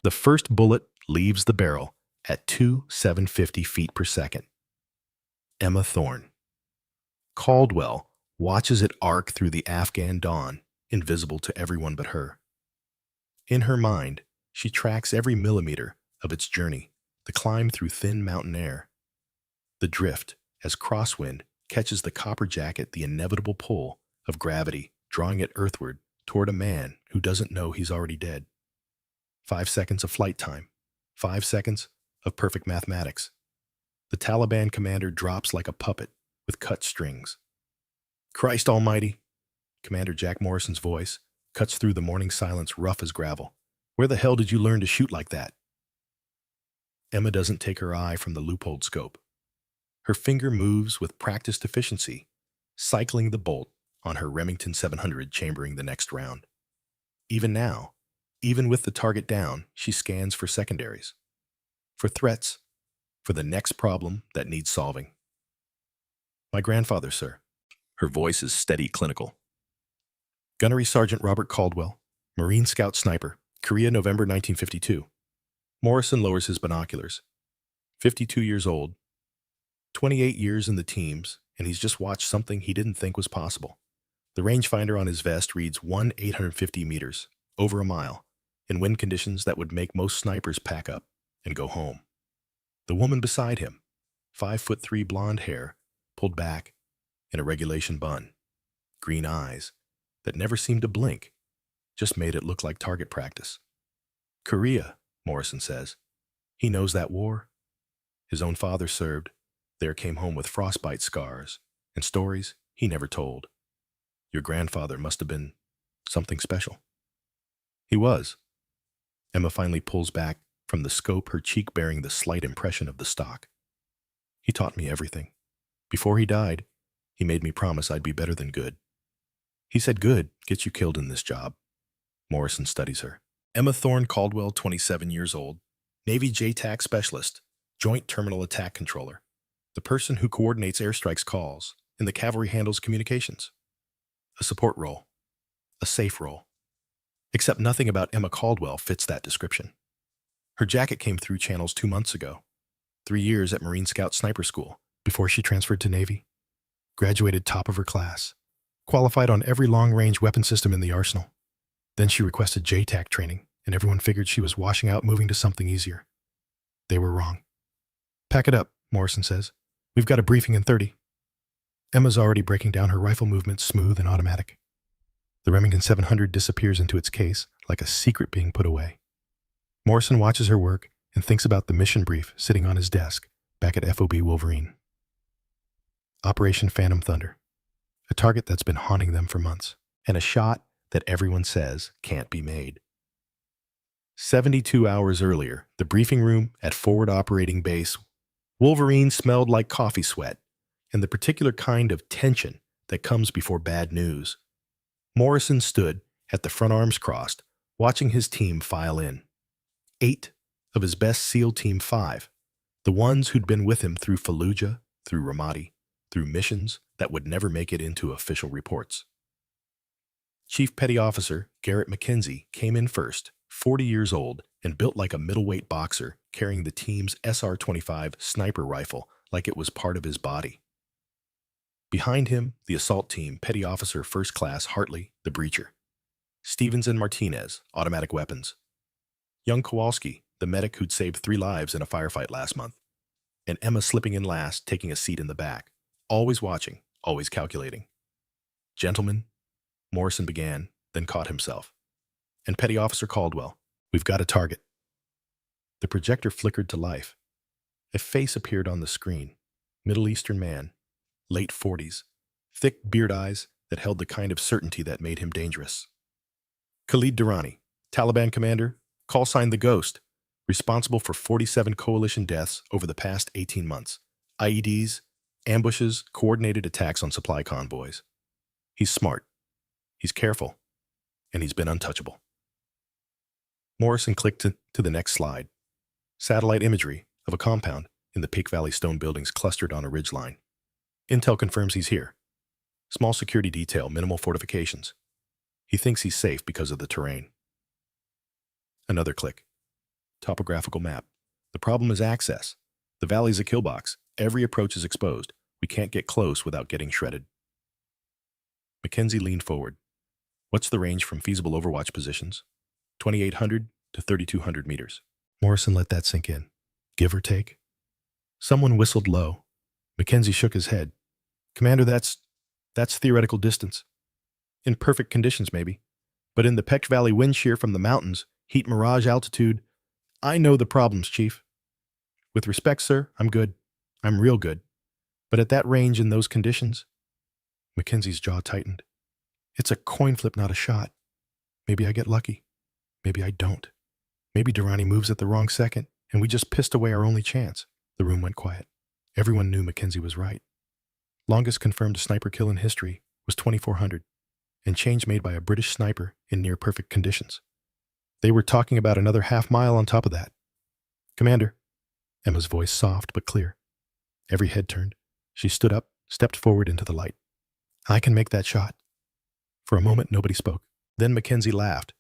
The first bullet leaves the barrel at 750 feet per second. Emma Thorne. Caldwell watches it arc through the Afghan dawn, invisible to everyone but her. In her mind, she tracks every millimeter of its journey, the climb through thin mountain air, the drift as crosswind catches the copper jacket, the inevitable pull of gravity drawing it earthward toward a man who doesn't know he's already dead. 5 seconds of flight time, 5 seconds of perfect mathematics. The Taliban commander drops like a puppet with cut strings. Christ almighty! Commander Jack Morrison's voice cuts through the morning silence rough as gravel. Where the hell did you learn to shoot like that? Emma doesn't take her eye from the loopholed scope. Her finger moves with practiced efficiency, cycling the bolt on her Remington 700, chambering the next round. Even now, even with the target down, she scans for secondaries, for threats, for the next problem that needs solving. My grandfather, sir. Her voice is steady, clinical. Gunnery Sergeant Robert Caldwell, Marine Scout Sniper, Korea, November 1952. Morrison lowers his binoculars. 52 years old, 28 years in the teams, and he's just watched something he didn't think was possible. The rangefinder on his vest reads 850 meters, over a mile, in wind conditions that would make most snipers pack up and go home. The woman beside him, 5'3" blonde hair, pulled back in a regulation bun, green eyes that never seemed to blink, just made it look like target practice. Korea, Morrison says. He knows that war. His own father served, there came home with frostbite scars and stories he never told. Your grandfather must have been something special. He was. Emma finally pulls back from the scope, her cheek bearing the slight impression of the stock. He taught me everything. Before he died, he made me promise I'd be better than good. He said good gets you killed in this job. Morrison studies her. Emma Thorne Caldwell, 27 years old, Navy JTAC specialist, Joint Terminal Attack Controller, the person who coordinates airstrikes calls, and the cavalry handles communications. A support role. A safe role. Except nothing about Emma Caldwell fits that description. Her jacket came through channels 2 months ago. 3 years at Marine Scout Sniper School before she transferred to Navy. Graduated top of her class. Qualified on every long-range weapon system in the arsenal. Then she requested JTAC training, and everyone figured she was washing out, moving to something easier. They were wrong. Pack it up, Morrison says. We've got a briefing in 30. Emma's already breaking down her rifle movements, smooth and automatic. The Remington 700 disappears into its case like a secret being put away. Morrison watches her work and thinks about the mission brief sitting on his desk back at FOB Wolverine. Operation Phantom Thunder. A target that's been haunting them for months, and a shot that everyone says can't be made. 72 hours earlier, the briefing room at Forward Operating Base, Wolverine smelled like coffee sweat and the particular kind of tension that comes before bad news. Morrison stood at the front arms crossed, watching his team file in. 8 of his best SEAL Team 5, the ones who'd been with him through Fallujah, through Ramadi, through missions that would never make it into official reports. Chief Petty Officer Garrett McKenzie came in first, 40 years old, and built like a middleweight boxer, carrying the team's SR-25 sniper rifle like it was part of his body. Behind him, the assault team, Petty Officer First Class Hartley, the breacher. Stevens and Martinez, automatic weapons. Young Kowalski, the medic who'd saved 3 lives in a firefight last month. And Emma slipping in last, taking a seat in the back. Always watching, always calculating. Gentlemen, Morrison began, then caught himself. And Petty Officer Caldwell, we've got a target. The projector flickered to life. A face appeared on the screen. Middle Eastern man, late 40s, thick beard eyes that held the kind of certainty that made him dangerous. Khalid Durrani, Taliban commander, call sign the Ghost, responsible for 47 coalition deaths over the past 18 months. IEDs, ambushes, coordinated attacks on supply convoys. He's smart, he's careful, and he's been untouchable. Morrison clicked to the next slide. Satellite imagery of a compound in the Peak Valley stone buildings clustered on a ridgeline. Intel confirms he's here. Small security detail, minimal fortifications. He thinks he's safe because of the terrain. Another click. Topographical map. The problem is access. The valley's a kill box. Every approach is exposed. We can't get close without getting shredded. Mackenzie leaned forward. What's the range from feasible overwatch positions? 2,800 to 3,200 meters. Morrison let that sink in. Give or take? Someone whistled low. Mackenzie shook his head. Commander, that's theoretical distance. In perfect conditions, maybe. But in the Peck Valley wind shear from the mountains, heat mirage altitude, I know the problems, Chief. With respect, sir, I'm good. I'm real good. But at that range in those conditions, Mackenzie's jaw tightened. It's a coin flip, not a shot. Maybe I get lucky. Maybe I don't. Maybe Durrani moves at the wrong second, and we just pissed away our only chance. The room went quiet. Everyone knew Mackenzie was right. Longest confirmed sniper kill in history was 2,400, and change made by a British sniper in near-perfect conditions. They were talking about another half-mile on top of that. Commander, Emma's voice soft but clear. Every head turned. She stood up, stepped forward into the light. I can make that shot. For a moment, nobody spoke. Then Mackenzie laughed.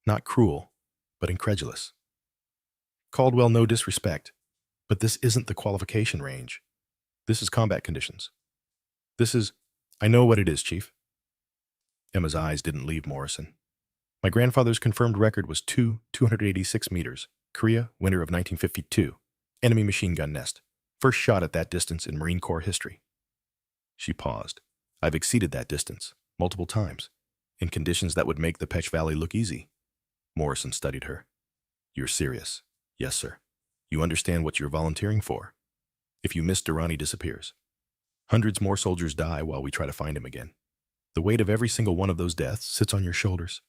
Not cruel, but incredulous. Caldwell, no disrespect, but this isn't the qualification range. This is combat conditions. I know what it is, Chief. Emma's eyes didn't leave Morrison. My grandfather's confirmed record was 286 meters. Korea, winter of 1952. Enemy machine gun nest. First shot at that distance in Marine Corps history. She paused. I've exceeded that distance, multiple times, in conditions that would make the Peck Valley look easy. Morrison studied her. You're serious? Yes, sir. You understand what you're volunteering for. If you miss, Durrani disappears. Hundreds more soldiers die while we try to find him again. The weight of every single one of those deaths sits on your shoulders.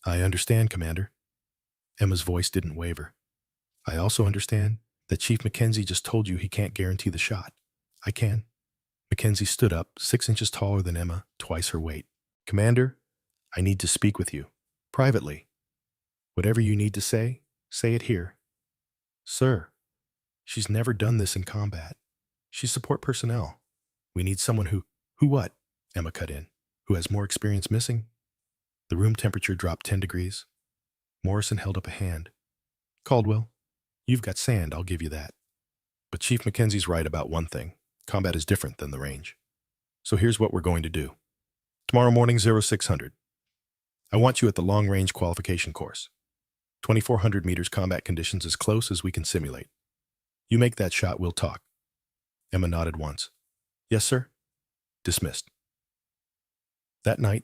I understand, Commander. Emma's voice didn't waver. I also understand that Chief Mackenzie just told you he can't guarantee the shot. I can. Mackenzie stood up, 6 inches taller than Emma, twice her weight. Commander, I need to speak with you. Privately. Whatever you need to say it here. Sir, she's never done this in combat. She's support personnel. We need someone who what? Emma cut in. Who has more experience missing? The room temperature dropped 10 degrees. Morrison held up a hand. Caldwell, you've got sand, I'll give you that. But Chief Mackenzie's right about one thing. Combat is different than the range. So here's what we're going to do. Tomorrow morning, 0600. I want you at the long-range qualification course. 2,400 meters combat conditions as close as we can simulate. You make that shot, we'll talk. Emma nodded once. Yes, sir. Dismissed. That night,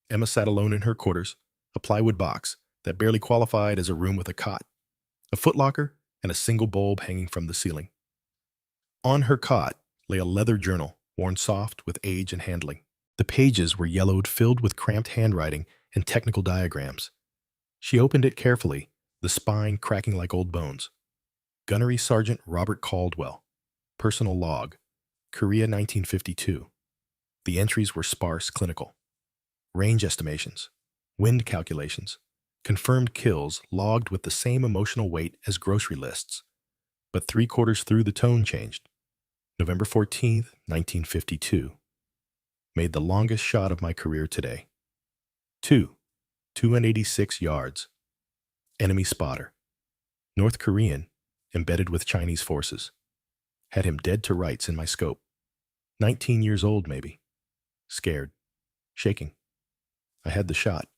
Emma sat alone in her quarters, a plywood box that barely qualified as a room with a cot, a footlocker, and a single bulb hanging from the ceiling. On her cot lay a leather journal, worn soft with age and handling. The pages were yellowed, filled with cramped handwriting and technical diagrams. She opened it carefully, the spine cracking like old bones. Gunnery Sergeant Robert Caldwell. Personal log. Korea 1952. The entries were sparse, clinical. Range estimations. Wind calculations. Confirmed kills logged with the same emotional weight as grocery lists. But 3/4 through the tone changed. November 14th, 1952. Made the longest shot of my career today. 286 yards. Enemy spotter. North Korean, embedded with Chinese forces. Had him dead to rights in my scope. 19 years old, maybe. Scared. Shaking. I had the shot.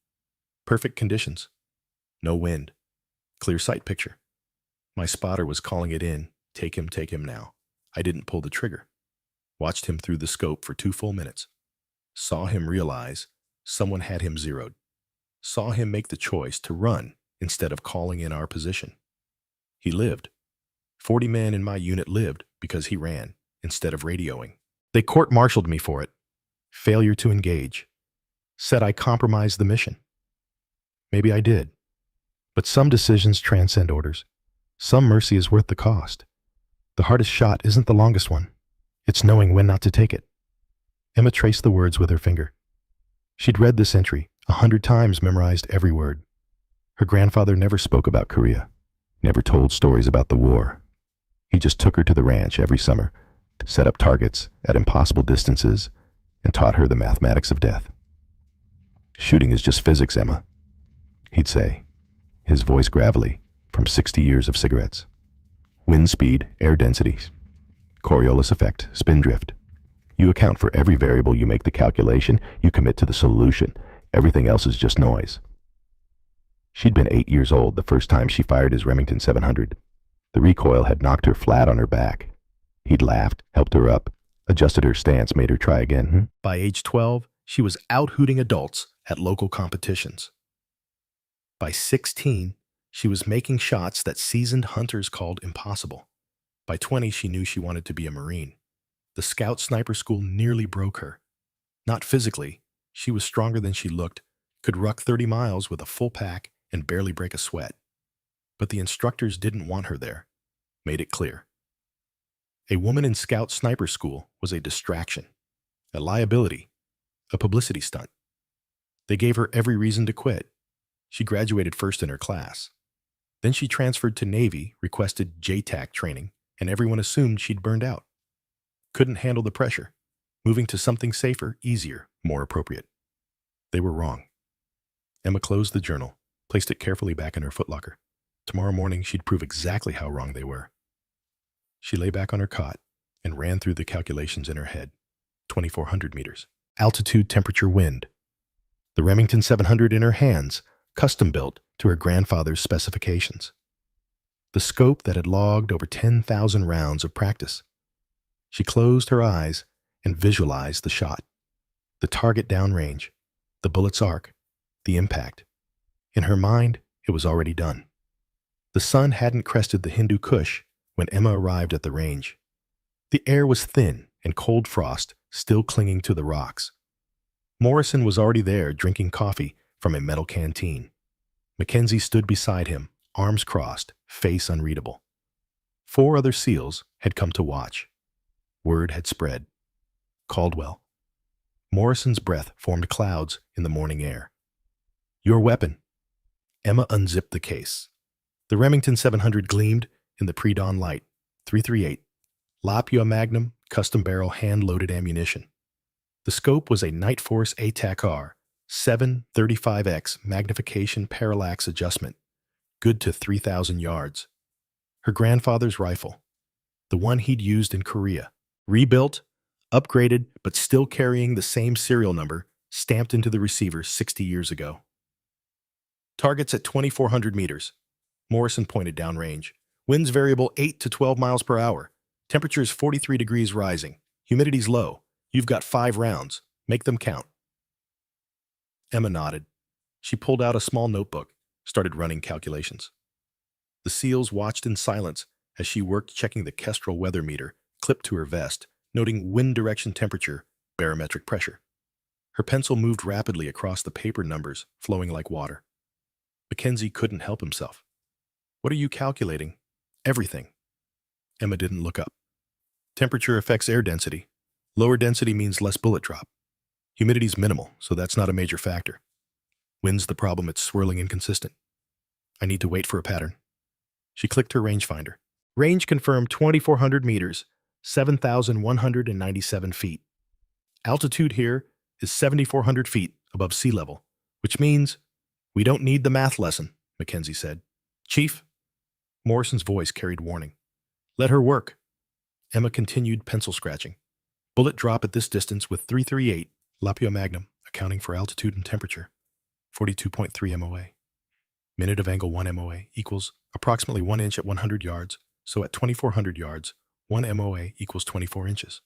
Perfect conditions. No wind. Clear sight picture. My spotter was calling it in. Take him now. I didn't pull the trigger. Watched him through the scope for 2 full minutes. Saw him realize someone had him zeroed. Saw him make the choice to run instead of calling in our position. He lived. 40 men in my unit lived because he ran instead of radioing. They court-martialed me for it. Failure to engage. Said I compromised the mission. Maybe I did. But some decisions transcend orders. Some mercy is worth the cost. The hardest shot isn't the longest one. It's knowing when not to take it. Emma traced the words with her finger. She'd read this entry 100 times, memorized every word. Her grandfather never spoke about Korea, never told stories about the war. He just took her to the ranch every summer, set up targets at impossible distances, and taught her the mathematics of death. Shooting is just physics, Emma, he'd say, his voice gravelly, from 60 years of cigarettes. Wind speed, air densities, Coriolis effect, spin drift. You account for every variable, you make the calculation, you commit to the solution. Everything else is just noise. She'd been 8 years old the first time she fired his Remington 700. The recoil had knocked her flat on her back. He'd laughed, helped her up, adjusted her stance, made her try again. By age 12, she was out-hooting adults at local competitions. By 16, she was making shots that seasoned hunters called impossible. By 20, she knew she wanted to be a Marine. The Scout Sniper School nearly broke her. Not physically, she was stronger than she looked, could ruck 30 miles with a full pack and barely break a sweat. But the instructors didn't want her there, made it clear. A woman in Scout Sniper School was a distraction, a liability, a publicity stunt. They gave her every reason to quit. She graduated first in her class. Then she transferred to Navy, requested JTAC training, and everyone assumed she'd burned out. Couldn't handle the pressure, moving to something safer, easier, more appropriate. They were wrong. Emma closed the journal, placed it carefully back in her footlocker. Tomorrow morning, she'd prove exactly how wrong they were. She lay back on her cot and ran through the calculations in her head. 2,400 meters. Altitude, temperature, wind. The Remington 700 in her hands, custom-built to her grandfather's specifications. The scope that had logged over 10,000 rounds of practice. She closed her eyes and visualized the shot. The target downrange, the bullet's arc, the impact. In her mind, it was already done. The sun hadn't crested the Hindu Kush when Emma arrived at the range. The air was thin and cold frost still clinging to the rocks. Morrison was already there drinking coffee from a metal canteen. Mackenzie stood beside him, arms crossed, face unreadable. 4 other SEALs had come to watch. Word had spread. Caldwell. Morrison's breath formed clouds in the morning air. Your weapon. Emma unzipped the case. The Remington 700 gleamed in the pre-dawn light. .338. Lapua Magnum, custom barrel, hand-loaded ammunition. The scope was a Nightforce ATAC-R, 735X magnification parallax adjustment, good to 3,000 yards. Her grandfather's rifle, the one he'd used in Korea, rebuilt, upgraded, but still carrying the same serial number stamped into the receiver 60 years ago. Targets at 2,400 meters. Morrison pointed downrange. Winds variable 8 to 12 miles per hour. Temperatures 43 degrees rising. Humidity's low. You've got 5 rounds. Make them count. Emma nodded. She pulled out a small notebook, started running calculations. The SEALs watched in silence as she worked checking the Kestrel weather meter clipped to her vest, noting wind direction, temperature, barometric pressure. Her pencil moved rapidly across the paper numbers, flowing like water. Mackenzie couldn't help himself. What are you calculating? Everything. Emma didn't look up. Temperature affects air density. Lower density means less bullet drop. Humidity's minimal, so that's not a major factor. Wind's the problem, it's swirling inconsistent. I need to wait for a pattern. She clicked her rangefinder. Range confirmed 2,400 meters, 7,197 feet. Altitude here is 7,400 feet above sea level, which means we don't need the math lesson, Mackenzie said. Chief? Morrison's voice carried warning. Let her work. Emma continued pencil scratching. Bullet drop at this distance with .338, Lapua Magnum, accounting for altitude and temperature, 42.3 MOA. Minute of angle 1 MOA equals approximately 1 inch at 100 yards, so at 2,400 yards, 1 MOA equals 24 inches.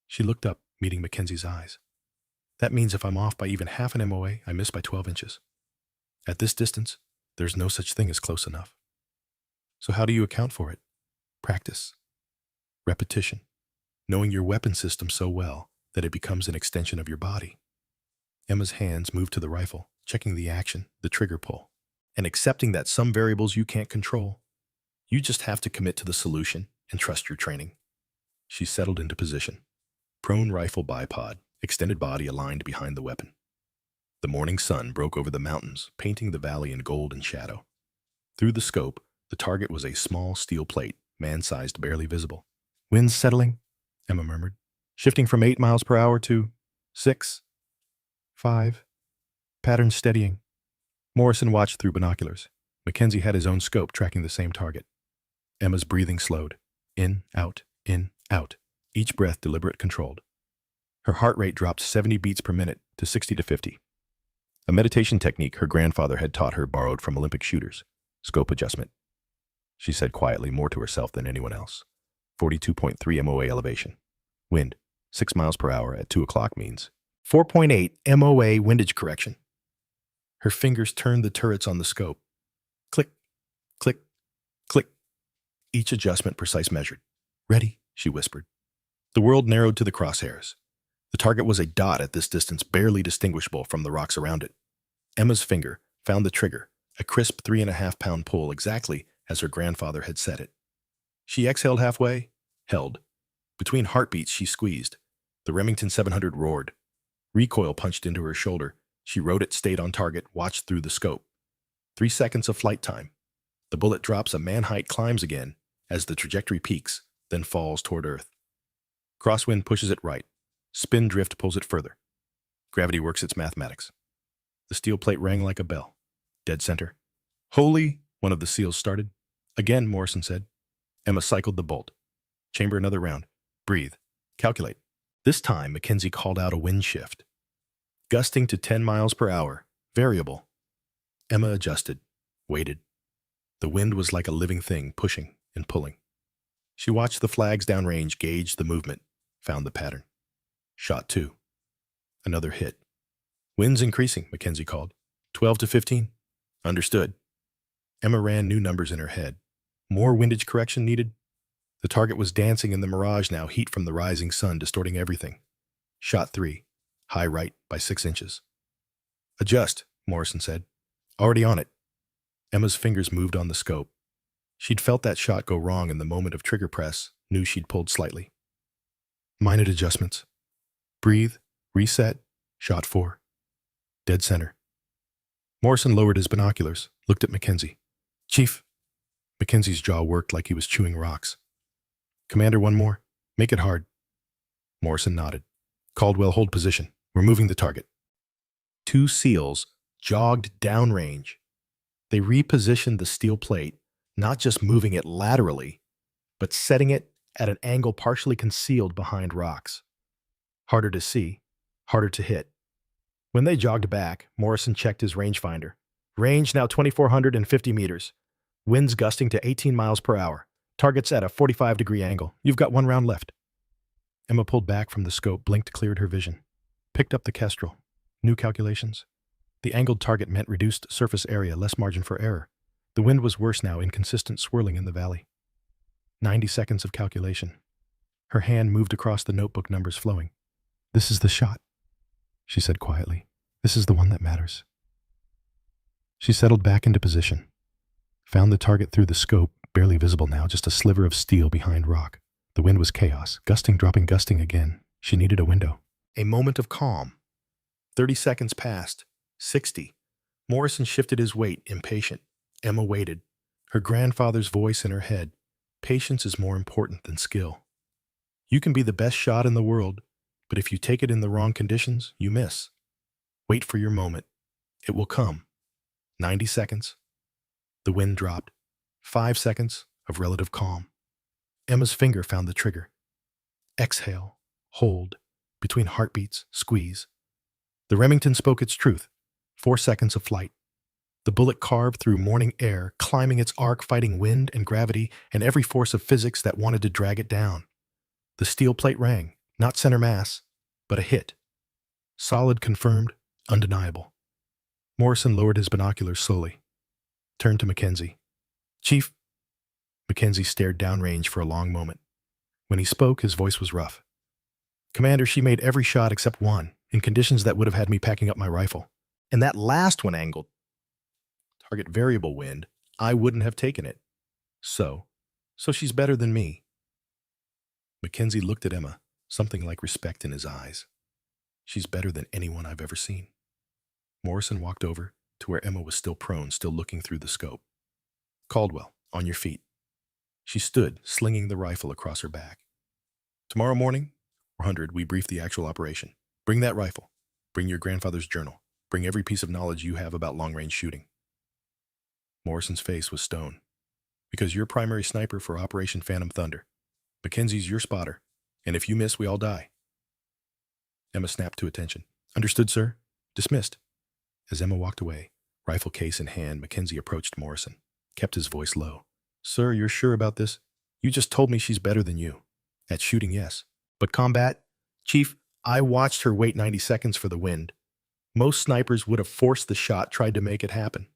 She looked up, meeting Mackenzie's eyes. That means if I'm off by even half an MOA, I miss by 12 inches. At this distance, there's no such thing as close enough. So how do you account for it? Practice. Repetition. Knowing your weapon system so well that it becomes an extension of your body. Emma's hands moved to the rifle, checking the action, the trigger pull, and accepting that some variables you can't control. You just have to commit to the solution and trust your training. She settled into position. Prone rifle bipod, extended body aligned behind the weapon. The morning sun broke over the mountains, painting the valley in gold and shadow. Through the scope, the target was a small steel plate, man-sized, barely visible. Winds settling, Emma murmured, shifting from 8 miles per hour to 6, 5. Pattern steadying. Morrison watched through binoculars. Mackenzie had his own scope tracking the same target. Emma's breathing slowed. In, out, each breath deliberate, controlled. Her heart rate dropped 70 beats per minute to 60 to 50. A meditation technique her grandfather had taught her, borrowed from Olympic shooters. Scope adjustment. She said quietly, more to herself than anyone else. 42.3 MOA elevation. Wind, 6 miles per hour at 2 o'clock means 4.8 MOA windage correction. Her fingers turned the turrets on the scope. Click, click, click. Each adjustment precise, measured. Ready, she whispered. The world narrowed to the crosshairs. The target was a dot at this distance, barely distinguishable from the rocks around it. Emma's finger found the trigger, a crisp 3.5-pound pull, exactly as her grandfather had said it. She exhaled halfway, held. Between heartbeats, she squeezed. The Remington 700 roared. Recoil punched into her shoulder. She rode it, stayed on target, watched through the scope. 3 seconds of flight time. The bullet drops, a man-height climbs again as the trajectory peaks, then falls toward Earth. Crosswind pushes it right. Spin drift pulls it further. Gravity works its mathematics. The steel plate rang like a bell. Dead center. Holy, one of the SEALs started. Again, Morrison said. Emma cycled the bolt. Chamber another round. Breathe. Calculate. This time, Mackenzie called out a wind shift. Gusting to 10 miles per hour. Variable. Emma adjusted. Waited. The wind was like a living thing, pushing and pulling. She watched the flags downrange, gauged the movement, found the pattern. Shot 2. Another hit. Wind's increasing, Mackenzie called. 12 to 15. Understood. Emma ran new numbers in her head. More windage correction needed. The target was dancing in the mirage now, heat from the rising sun distorting everything. Shot 3. High right by 6 inches. Adjust, Morrison said. Already on it. Emma's fingers moved on the scope. She'd felt that shot go wrong in the moment of trigger press, knew she'd pulled slightly. Minute adjustments. Breathe, reset, shot 4. Dead center. Morrison lowered his binoculars, looked at Mackenzie. Chief. Mackenzie's jaw worked like he was chewing rocks. Commander, one more. Make it hard. Morrison nodded. Caldwell, hold position. We're moving the target. 2 SEALs jogged downrange. They repositioned the steel plate, not just moving it laterally, but setting it at an angle partially concealed behind rocks. Harder to see, harder to hit. When they jogged back, Morrison checked his rangefinder. Range now 2,450 meters. Winds gusting to 18 miles per hour. Target's at a 45-degree angle. You've got 1 round left. Emma pulled back from the scope, blinked, cleared her vision. Picked up the Kestrel. New calculations. The angled target meant reduced surface area, less margin for error. The wind was worse now, inconsistent swirling in the valley. 90 seconds of calculation. Her hand moved across the notebook, numbers flowing. This is the shot, she said quietly. This is the one that matters. She settled back into position. Found the target through the scope, barely visible now, just a sliver of steel behind rock. The wind was chaos, gusting, dropping, gusting again. She needed a window. A moment of calm. 30 seconds passed. 60. Morrison shifted his weight, impatient. Emma waited. Her grandfather's voice in her head. Patience is more important than skill. You can be the best shot in the world, but if you take it in the wrong conditions, you miss. Wait for your moment. It will come. 90 seconds. The wind dropped. 5 seconds of relative calm. Emma's finger found the trigger. Exhale. Hold. Between heartbeats, squeeze. The Remington spoke its truth. 4 seconds of flight. The bullet carved through morning air, climbing its arc, fighting wind and gravity and every force of physics that wanted to drag it down. The steel plate rang, not center mass, but a hit. Solid, confirmed, undeniable. Morrison lowered his binoculars slowly. Turned to Mackenzie. Chief. Mackenzie stared downrange for a long moment. When he spoke, his voice was rough. Commander, she made every shot except one, in conditions that would have had me packing up my rifle. And that last one angled. Target variable wind, I wouldn't have taken it. So she's better than me. Mackenzie looked at Emma, something like respect in his eyes. She's better than anyone I've ever seen. Morrison walked over to where Emma was still prone, still looking through the scope. Caldwell, on your feet. She stood, slinging the rifle across her back. Tomorrow morning, 400, we brief the actual operation. Bring that rifle. Bring your grandfather's journal. Bring every piece of knowledge you have about long-range shooting. Morrison's face was stone. Because you're primary sniper for Operation Phantom Thunder. Mackenzie's your spotter. And if you miss, we all die. Emma snapped to attention. Understood, sir. Dismissed. As Emma walked away, rifle case in hand, Mackenzie approached Morrison, kept his voice low. Sir, you're sure about this? You just told me she's better than you. At shooting, yes. But combat? Chief, I watched her wait 90 seconds for the wind. Most snipers would have forced the shot, tried to make it happen.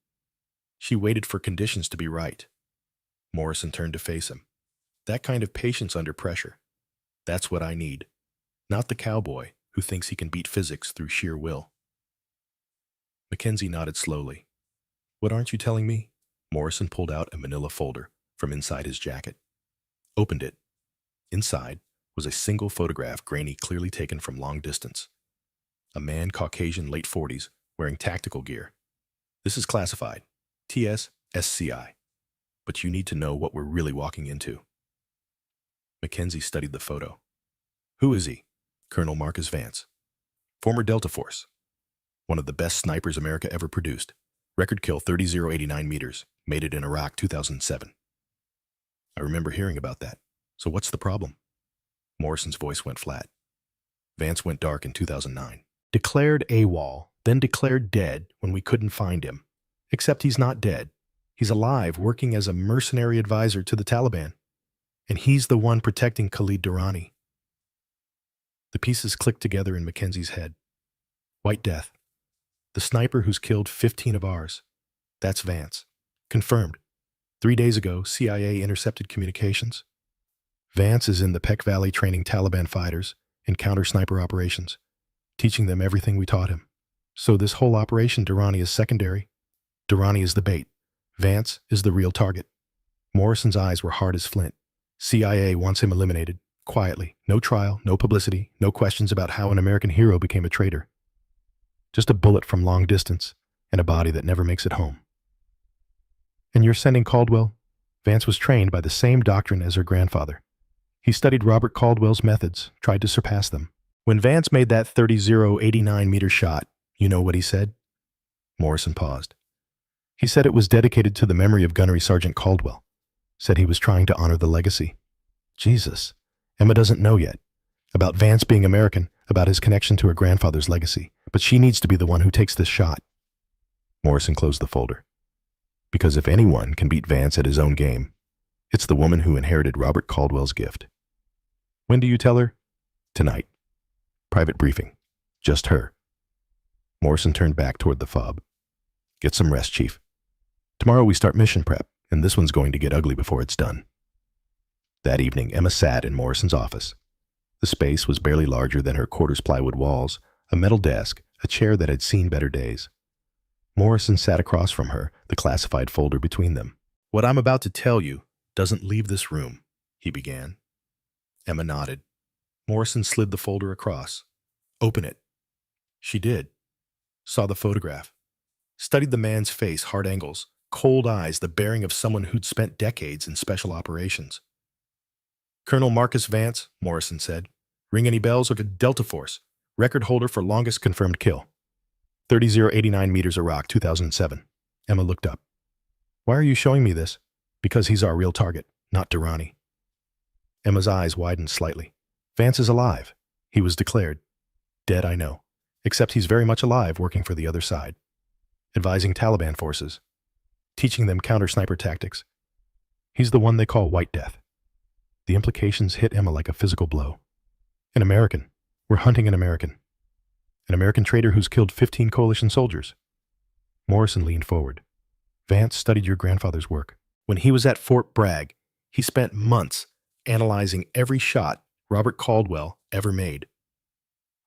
She waited for conditions to be right. Morrison turned to face him. That kind of patience under pressure. That's what I need. Not the cowboy who thinks he can beat physics through sheer will. Mackenzie nodded slowly. What aren't you telling me? Morrison pulled out a manila folder from inside his jacket. Opened it. Inside was a single photograph grainy, clearly taken from long distance. A man, Caucasian, late 40s, wearing tactical gear. This is classified. TS SCI. But you need to know what we're really walking into. Mackenzie studied the photo. Who is he? Colonel Marcus Vance. Former Delta Force. One of the best snipers America ever produced. Record kill 30,089 meters. Made it in Iraq 2007. I remember hearing about that. So what's the problem? Morrison's voice went flat. Vance went dark in 2009. Declared AWOL, then declared dead when we couldn't find him. Except he's not dead. He's alive, working as a mercenary advisor to the Taliban. And he's the one protecting Khalid Durrani. The pieces clicked together in Mackenzie's head. White Death. The sniper who's killed 15 of ours. That's Vance. Confirmed. 3 days ago, CIA intercepted communications. Vance is in the Peck Valley training Taliban fighters in counter-sniper operations, teaching them everything we taught him. So this whole operation, Durrani is secondary. Durrani is the bait. Vance is the real target. Morrison's eyes were hard as flint. CIA wants him eliminated, quietly. No trial, no publicity, no questions about how an American hero became a traitor. Just a bullet from long distance and a body that never makes it home. And you're sending Caldwell? Vance was trained by the same doctrine as her grandfather. He studied Robert Caldwell's methods, tried to surpass them. When Vance made that 30,089 meter shot, you know what he said? Morrison paused. He said it was dedicated to the memory of Gunnery Sergeant Caldwell. Said he was trying to honor the legacy. Jesus. Emma doesn't know yet. About Vance being American, about his connection to her grandfather's legacy. But she needs to be the one who takes this shot. Morrison closed the folder. Because if anyone can beat Vance at his own game, it's the woman who inherited Robert Caldwell's gift. When do you tell her? Tonight. Private briefing. Just her. Morrison turned back toward the fob. Get some rest, Chief. Tomorrow we start mission prep, and this one's going to get ugly before it's done. That evening, Emma sat in Morrison's office. The space was barely larger than her quarters plywood walls, a metal desk, a chair that had seen better days. Morrison sat across from her, the classified folder between them. What I'm about to tell you doesn't leave this room, he began. Emma nodded. Morrison slid the folder across. Open it. She did. Saw the photograph. Studied the man's face, hard angles, cold eyes, the bearing of someone who'd spent decades in special operations. Colonel Marcus Vance, Morrison said. Ring any bells? Or Delta Force, record holder for longest confirmed kill. 30,089 meters Iraq, 2007. Emma looked up. Why are you showing me this? Because he's our real target, not Durrani. Emma's eyes widened slightly. Vance is alive. He was declared. Dead, I know. Except he's very much alive, working for the other side. Advising Taliban forces. Teaching them counter-sniper tactics. He's the one they call White Death. The implications hit Emma like a physical blow. An American. We're hunting an American. An American traitor who's killed 15 coalition soldiers. Morrison leaned forward. Vance studied your grandfather's work. When he was at Fort Bragg, he spent months analyzing every shot Robert Caldwell ever made.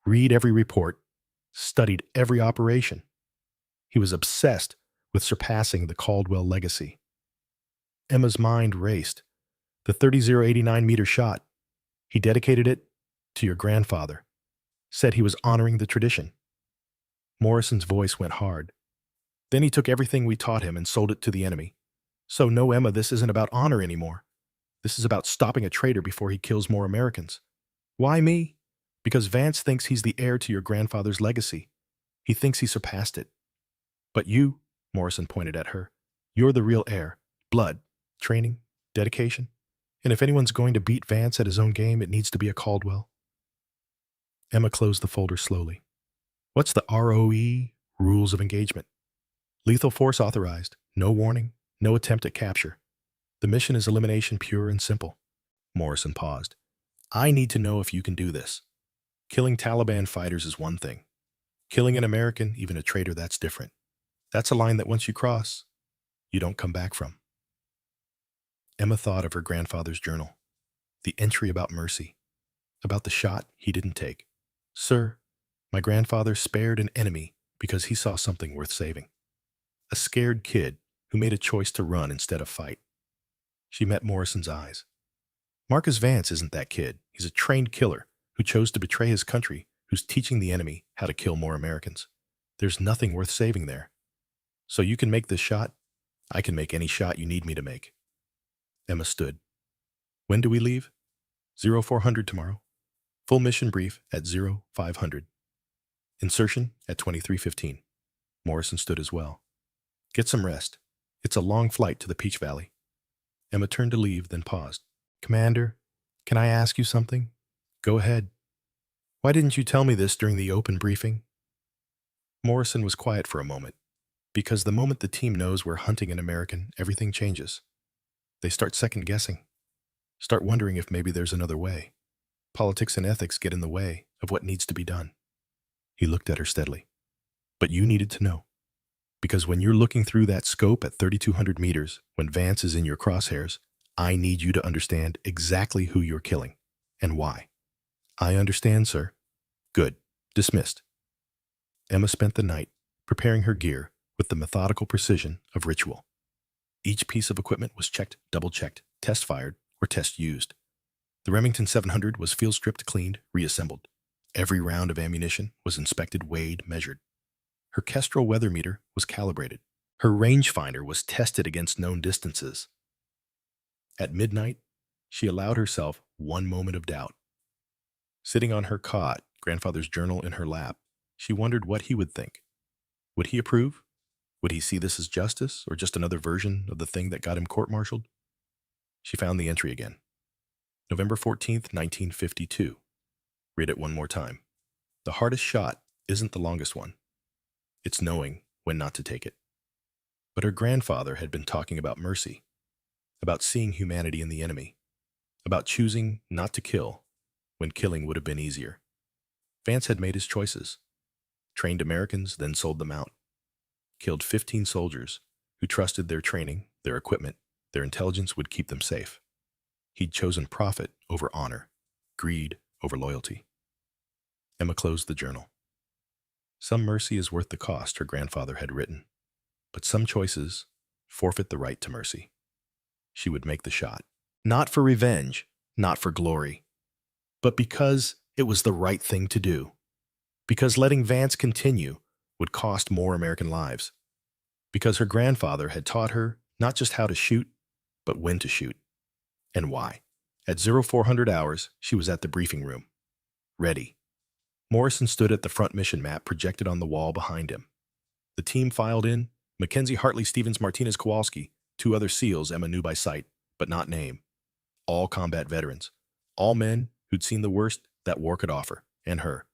Read every report, studied every operation. He was obsessed with surpassing the Caldwell legacy. Emma's mind raced. The 30,089 meter shot. He dedicated it to your grandfather. Said he was honoring the tradition. Morrison's voice went hard. Then he took everything we taught him and sold it to the enemy. So no, Emma, this isn't about honor anymore. This is about stopping a traitor before he kills more Americans. Why me? Because Vance thinks he's the heir to your grandfather's legacy. He thinks he surpassed it. But you, Morrison pointed at her, You're the real heir. Blood, training, dedication. And if anyone's going to beat Vance at his own game, it needs to be a Caldwell. Emma closed the folder slowly. What's the ROE, rules of engagement? Lethal force authorized. No warning. No attempt at capture. The mission is elimination, pure and simple. Morrison paused. I need to know if you can do this. Killing Taliban fighters is one thing. Killing an American, even a traitor, that's different. That's a line that once you cross, you don't come back from. Emma thought of her grandfather's journal. The entry about Mercy. About the shot he didn't take. Sir, my grandfather spared an enemy because he saw something worth saving. A scared kid who made a choice to run instead of fight. She met Morrison's eyes. Marcus Vance isn't that kid. He's a trained killer who chose to betray his country, who's teaching the enemy how to kill more Americans. There's nothing worth saving there. So you can make this shot. I can make any shot you need me to make. Emma stood. When do we leave? 0400 tomorrow. Full mission brief at 0500. Insertion at 23:15. Morrison stood as well. Get some rest. It's a long flight to the Peach Valley. Emma turned to leave, then paused. Commander, can I ask you something? Go ahead. Why didn't you tell me this during the open briefing? Morrison was quiet for a moment. Because the moment the team knows we're hunting an American, everything changes. They start second-guessing. Start wondering if maybe there's another way. Politics and ethics get in the way of what needs to be done. He looked at her steadily. But you needed to know. Because when you're looking through that scope at 3,200 meters, when Vance is in your crosshairs, I need you to understand exactly who you're killing and why. I understand, sir. Good. Dismissed. Emma spent the night preparing her gear with the methodical precision of ritual. Each piece of equipment was checked, double-checked, test-fired, or test-used. The Remington 700 was field-stripped, cleaned, reassembled. Every round of ammunition was inspected, weighed, measured. Her Kestrel weather meter was calibrated. Her rangefinder was tested against known distances. At midnight, she allowed herself one moment of doubt. Sitting on her cot, grandfather's journal in her lap, she wondered what he would think. Would he approve? Would he see this as justice or just another version of the thing that got him court-martialed? She found the entry again. November 14th, 1952. Read it one more time. The hardest shot isn't the longest one. It's knowing when not to take it. But her grandfather had been talking about mercy, about seeing humanity in the enemy, about choosing not to kill when killing would have been easier. Vance had made his choices. Trained Americans, then sold them out. Killed 15 soldiers who trusted their training, their equipment, their intelligence would keep them safe. He'd chosen profit over honor, greed over loyalty. Emma closed the journal. Some mercy is worth the cost, her grandfather had written, but some choices forfeit the right to mercy. She would make the shot. Not for revenge, not for glory, but because it was the right thing to do. Because letting Vance continue would cost more American lives. Because her grandfather had taught her not just how to shoot, but when to shoot. And why. At 0400 hours, she was at the briefing room. Ready. Morrison stood at the front mission map projected on the wall behind him. The team filed in, Mackenzie, Hartley, Stevens, Martinez, Kowalski, 2 other SEALs Emma knew by sight, but not name. All combat veterans. All men who'd seen the worst that war could offer, and her.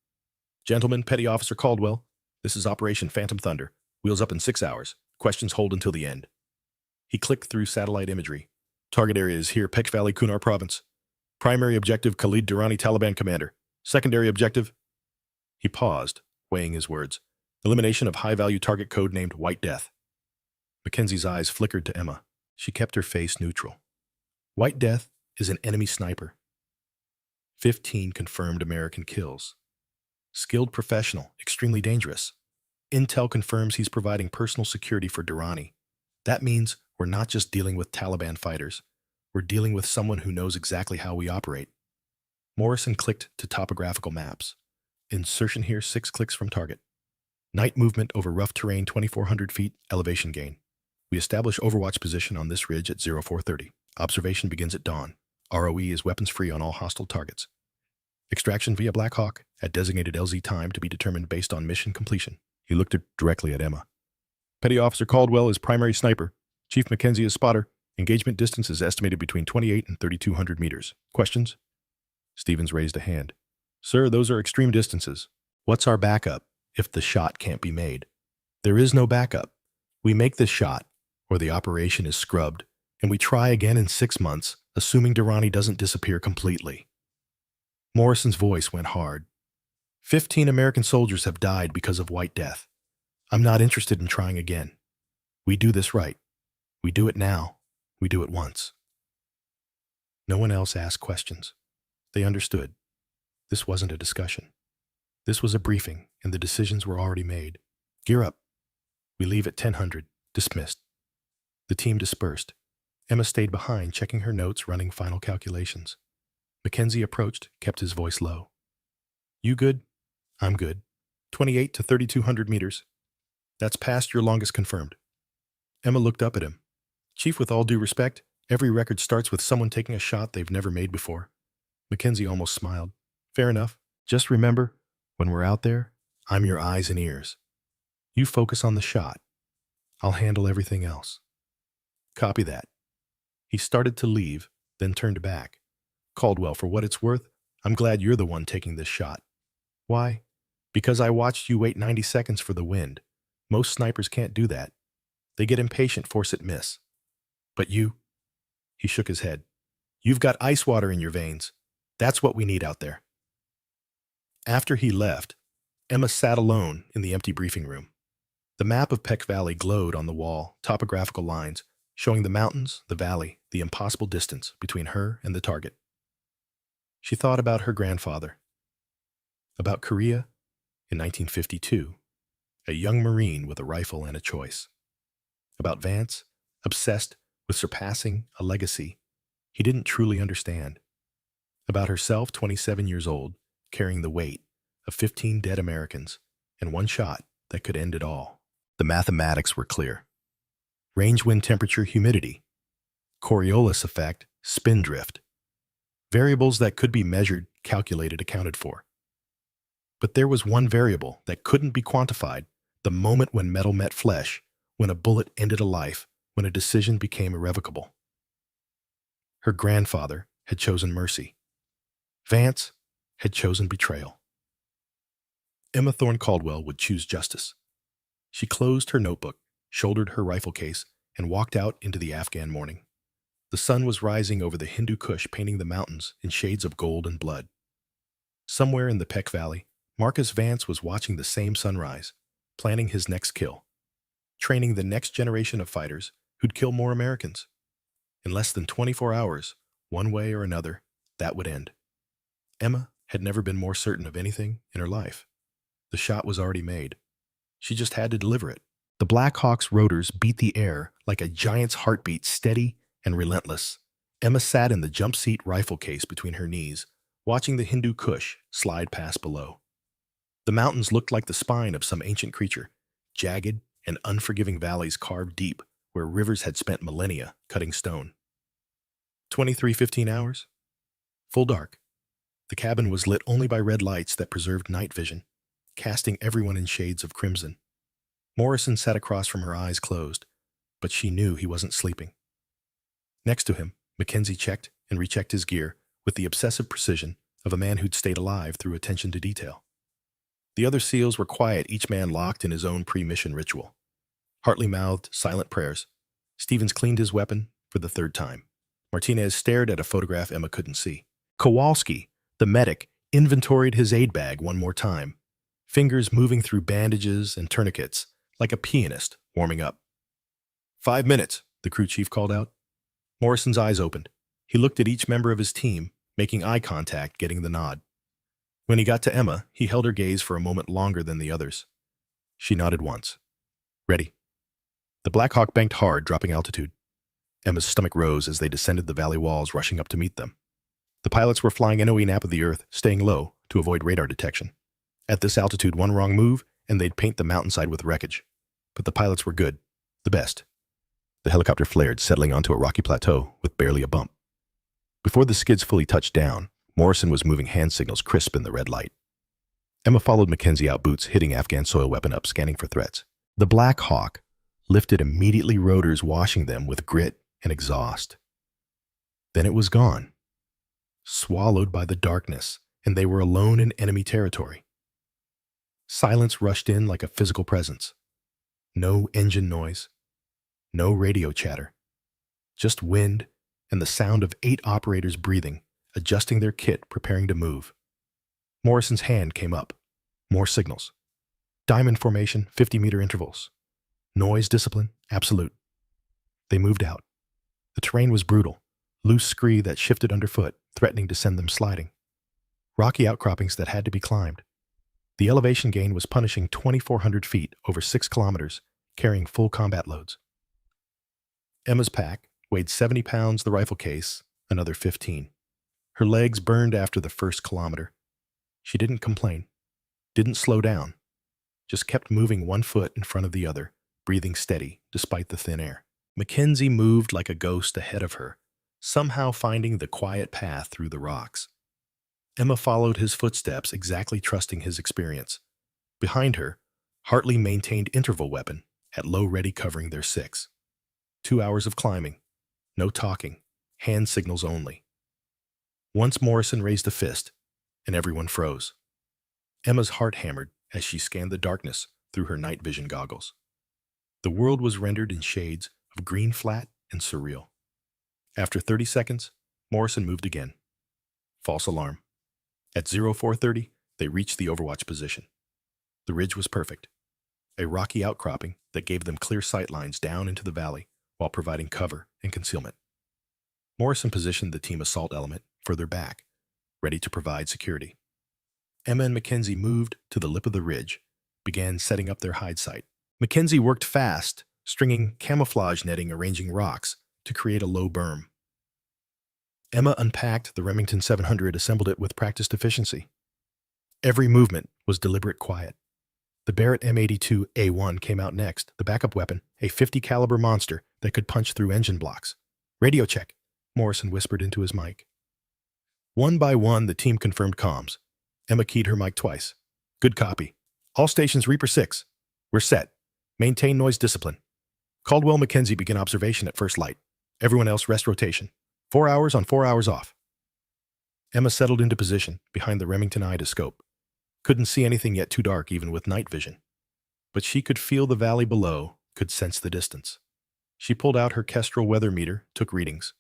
Gentlemen, Petty Officer Caldwell, this is Operation Phantom Thunder. Wheels up in 6 hours. Questions hold until the end. He clicked through satellite imagery. Target area is here, Peck Valley, Kunar Province. Primary objective, Khalid Durrani, Taliban commander. Secondary objective. He paused, weighing his words. Elimination of high-value target code named White Death. Mackenzie's eyes flickered to Emma. She kept her face neutral. White Death is an enemy sniper. 15 confirmed American kills. Skilled professional, extremely dangerous. Intel confirms he's providing personal security for Durrani. That means we're not just dealing with Taliban fighters. We're dealing with someone who knows exactly how we operate. Morrison clicked to topographical maps. Insertion here, 6 clicks from target. Night movement over rough terrain, 2,400 feet, elevation gain. We establish overwatch position on this ridge at 0430. Observation begins at dawn. ROE is weapons free on all hostile targets. Extraction via Black Hawk at designated LZ time to be determined based on mission completion. He looked directly at Emma. Petty Officer Caldwell is primary sniper. Chief Mackenzie is spotter. Engagement distance is estimated between 28 and 3,200 meters. Questions? Stevens raised a hand. Sir, those are extreme distances. What's our backup if the shot can't be made? There is no backup. We make this shot, or the operation is scrubbed, and we try again in 6 months, assuming Durrani doesn't disappear completely. Morrison's voice went hard. 15 American soldiers have died because of White Death. I'm not interested in trying again. We do this right. We do it now. We do it once. No one else asked questions. They understood. This wasn't a discussion. This was a briefing, and the decisions were already made. Gear up. We leave at 1000. Dismissed. The team dispersed. Emma stayed behind, checking her notes, running final calculations. Mackenzie approached, kept his voice low. You good? I'm good. 28 to 3,200 meters. That's past your longest confirmed. Emma looked up at him. Chief, with all due respect, every record starts with someone taking a shot they've never made before. Mackenzie almost smiled. Fair enough. Just remember, when we're out there, I'm your eyes and ears. You focus on the shot. I'll handle everything else. Copy that. He started to leave, then turned back. Caldwell, for what it's worth, I'm glad you're the one taking this shot. Why? Because I watched you wait 90 seconds for the wind. Most snipers can't do that. They get impatient, force it miss. But you? He shook his head. You've got ice water in your veins. That's what we need out there. After he left, Emma sat alone in the empty briefing room. The map of Peck Valley glowed on the wall, topographical lines, showing the mountains, the valley, the impossible distance between her and the target. She thought about her grandfather, about Korea in 1952, a young Marine with a rifle and a choice, about Vance, obsessed with surpassing a legacy he didn't truly understand, about herself, 27 years old, carrying the weight of 15 dead Americans and one shot that could end it all. The mathematics were clear. Range, wind temperature, humidity, Coriolis effect, spin drift. Variables that could be measured, calculated, accounted for. But there was one variable that couldn't be quantified, the moment when metal met flesh, when a bullet ended a life, when a decision became irrevocable. Her grandfather had chosen mercy. Vance had chosen betrayal. Emma Thorne Caldwell would choose justice. She closed her notebook, shouldered her rifle case, and walked out into the Afghan morning. The sun was rising over the Hindu Kush, painting the mountains in shades of gold and blood. Somewhere in the Peck Valley, Marcus Vance was watching the same sunrise, planning his next kill, training the next generation of fighters who'd kill more Americans. In less than 24 hours, one way or another, that would end. Emma had never been more certain of anything in her life. The shot was already made. She just had to deliver it. The Black Hawk's rotors beat the air like a giant's heartbeat, steady and relentless. Emma sat in the jump seat rifle case between her knees, watching the Hindu Kush slide past below. The mountains looked like the spine of some ancient creature, jagged and unforgiving valleys carved deep where rivers had spent millennia cutting stone. 23:15 hours? Full dark. The cabin was lit only by red lights that preserved night vision, casting everyone in shades of crimson. Morrison sat across from her, eyes closed, but she knew he wasn't sleeping. Next to him, Mackenzie checked and rechecked his gear with the obsessive precision of a man who'd stayed alive through attention to detail. The other SEALs were quiet, each man locked in his own pre-mission ritual. Hartley-mouthed, silent prayers. Stevens cleaned his weapon for the third time. Martinez stared at a photograph Emma couldn't see. Kowalski, the medic, inventoried his aid bag one more time, fingers moving through bandages and tourniquets like a pianist warming up. 5 minutes, the crew chief called out. Morrison's eyes opened. He looked at each member of his team, making eye contact, getting the nod. When he got to Emma, he held her gaze for a moment longer than the others. She nodded once. Ready. The Black Hawk banked hard, dropping altitude. Emma's stomach rose as they descended the valley walls, rushing up to meet them. The pilots were flying NOE nap of the Earth, staying low to avoid radar detection. At this altitude, one wrong move, and they'd paint the mountainside with wreckage. But the pilots were good. The best. The helicopter flared, settling onto a rocky plateau with barely a bump. Before the skids fully touched down, Morrison was moving hand signals crisp in the red light. Emma followed Mackenzie out, boots hitting Afghan soil, weapon up, scanning for threats. The Black Hawk, lifted immediately, rotors washing them with grit and exhaust. Then it was gone, swallowed by the darkness, and they were alone in enemy territory. Silence rushed in like a physical presence. No engine noise, no radio chatter, just wind and the sound of 8 operators breathing, adjusting their kit, preparing to move. Morrison's hand came up. More signals. Diamond formation, 50-meter intervals. Noise discipline, absolute. They moved out. The terrain was brutal, loose scree that shifted underfoot, threatening to send them sliding. Rocky outcroppings that had to be climbed. The elevation gain was punishing 2,400 feet over 6 kilometers, carrying full combat loads. Emma's pack weighed 70 pounds, the rifle case, another 15. Her legs burned after the first kilometer. She didn't complain, didn't slow down, just kept moving one foot in front of the other, breathing steady despite the thin air. Mackenzie moved like a ghost ahead of her, somehow finding the quiet path through the rocks. Emma followed his footsteps, exactly trusting his experience. Behind her, Hartley maintained interval weapon at low ready, covering their 6. 2 hours of climbing, no talking, hand signals only. Once Morrison raised a fist, and everyone froze. Emma's heart hammered as she scanned the darkness through her night vision goggles. The world was rendered in shades of green, flat, and surreal. After 30 seconds, Morrison moved again. False alarm. At 0430, they reached the overwatch position. The ridge was perfect, a rocky outcropping that gave them clear sight lines down into the valley while providing cover and concealment. Morrison positioned the team assault element further back, ready to provide security. Emma and Mackenzie moved to the lip of the ridge, began setting up their hide site. Mackenzie worked fast, stringing camouflage netting, arranging rocks to create a low berm. Emma unpacked the Remington 700, assembled it with practiced efficiency. Every movement was deliberate quiet. The Barrett M82A1 came out next, the backup weapon, a 50 caliber monster that could punch through engine blocks. Radio check, Morrison whispered into his mic. One by one, the team confirmed comms. Emma keyed her mic twice. Good copy. All stations Reaper 6. We're set. Maintain noise discipline. Caldwell Mackenzie begin observation at first light. Everyone else rest rotation. 4 hours on, 4 hours off. Emma settled into position behind the Remington idoscope. Couldn't see anything yet, too dark even with night vision. But she could feel the valley below, could sense the distance. She pulled out her Kestrel weather meter, took readings.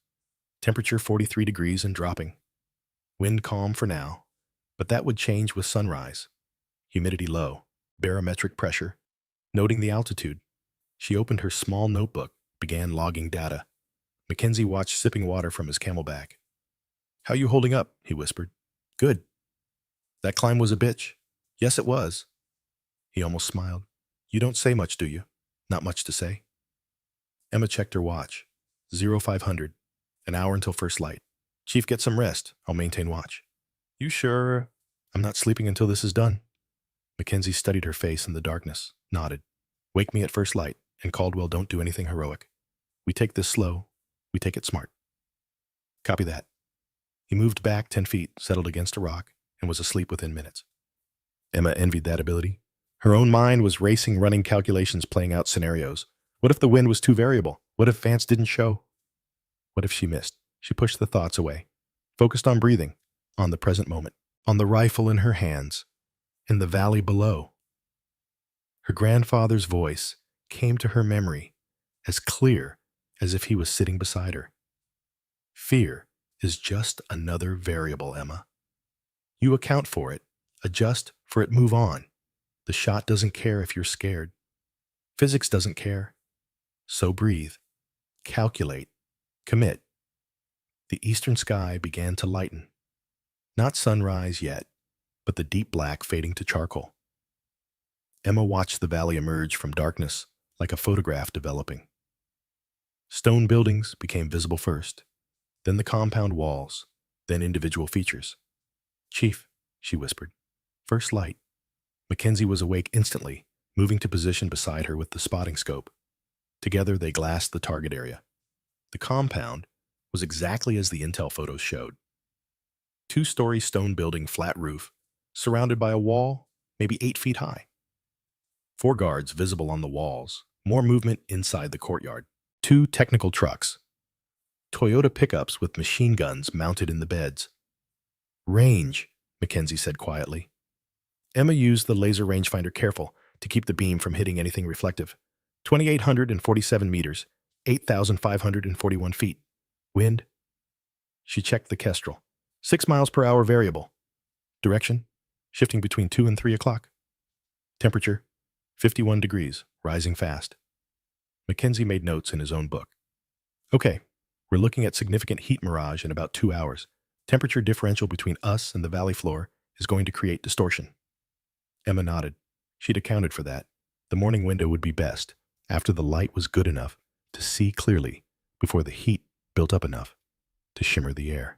Temperature 43 degrees and dropping. Wind calm for now, but that would change with sunrise. Humidity low, barometric pressure. Noting the altitude, she opened her small notebook, began logging data. Mackenzie watched, sipping water from his camelback. How you holding up? He whispered. Good. That climb was a bitch. Yes, it was. He almost smiled. You don't say much, do you? Not much to say. Emma checked her watch. 0500. An hour until first light. Chief, get some rest. I'll maintain watch. You sure? I'm not sleeping until this is done. Mackenzie studied her face in the darkness, nodded. Wake me at first light, and Caldwell, don't do anything heroic. We take this slow. We take it smart. Copy that. He moved back 10 feet, settled against a rock, and was asleep within minutes. Emma envied that ability. Her own mind was racing, running calculations, playing out scenarios. What if the wind was too variable? What if Vance didn't show? What if she missed? She pushed the thoughts away, focused on breathing, on the present moment, on the rifle in her hands, in the valley below. Her grandfather's voice came to her memory, as clear as if he was sitting beside her. Fear is just another variable, Emma. You account for it, adjust for it, move on. The shot doesn't care if you're scared. Physics doesn't care. So breathe, calculate, commit. The eastern sky began to lighten. Not sunrise yet, but the deep black fading to charcoal. Emma watched the valley emerge from darkness like a photograph developing. Stone buildings became visible first, then the compound walls, then individual features. Chief, she whispered. First light. Mackenzie was awake instantly, moving to position beside her with the spotting scope. Together they glassed the target area. The compound was exactly as the intel photos showed. 2-story stone building, flat roof, surrounded by a wall, maybe 8 feet high. 4 guards visible on the walls, More movement inside the courtyard. 2 technical trucks. Toyota pickups with machine guns mounted in the beds. Range, Mackenzie said quietly. Emma used the laser rangefinder careful to keep the beam from hitting anything reflective. 2,847 meters, 8,541 feet. Wind? She checked the Kestrel. 6 miles per hour variable. Direction? Shifting between 2 and 3 o'clock. Temperature? 51 degrees, rising fast. Mackenzie made notes in his own book. Okay, we're looking at significant heat mirage in about 2 hours. Temperature differential between us and the valley floor is going to create distortion. Emma nodded. She'd accounted for that. The morning window would be best, after the light was good enough to see clearly, before the heat built up enough to shimmer the air.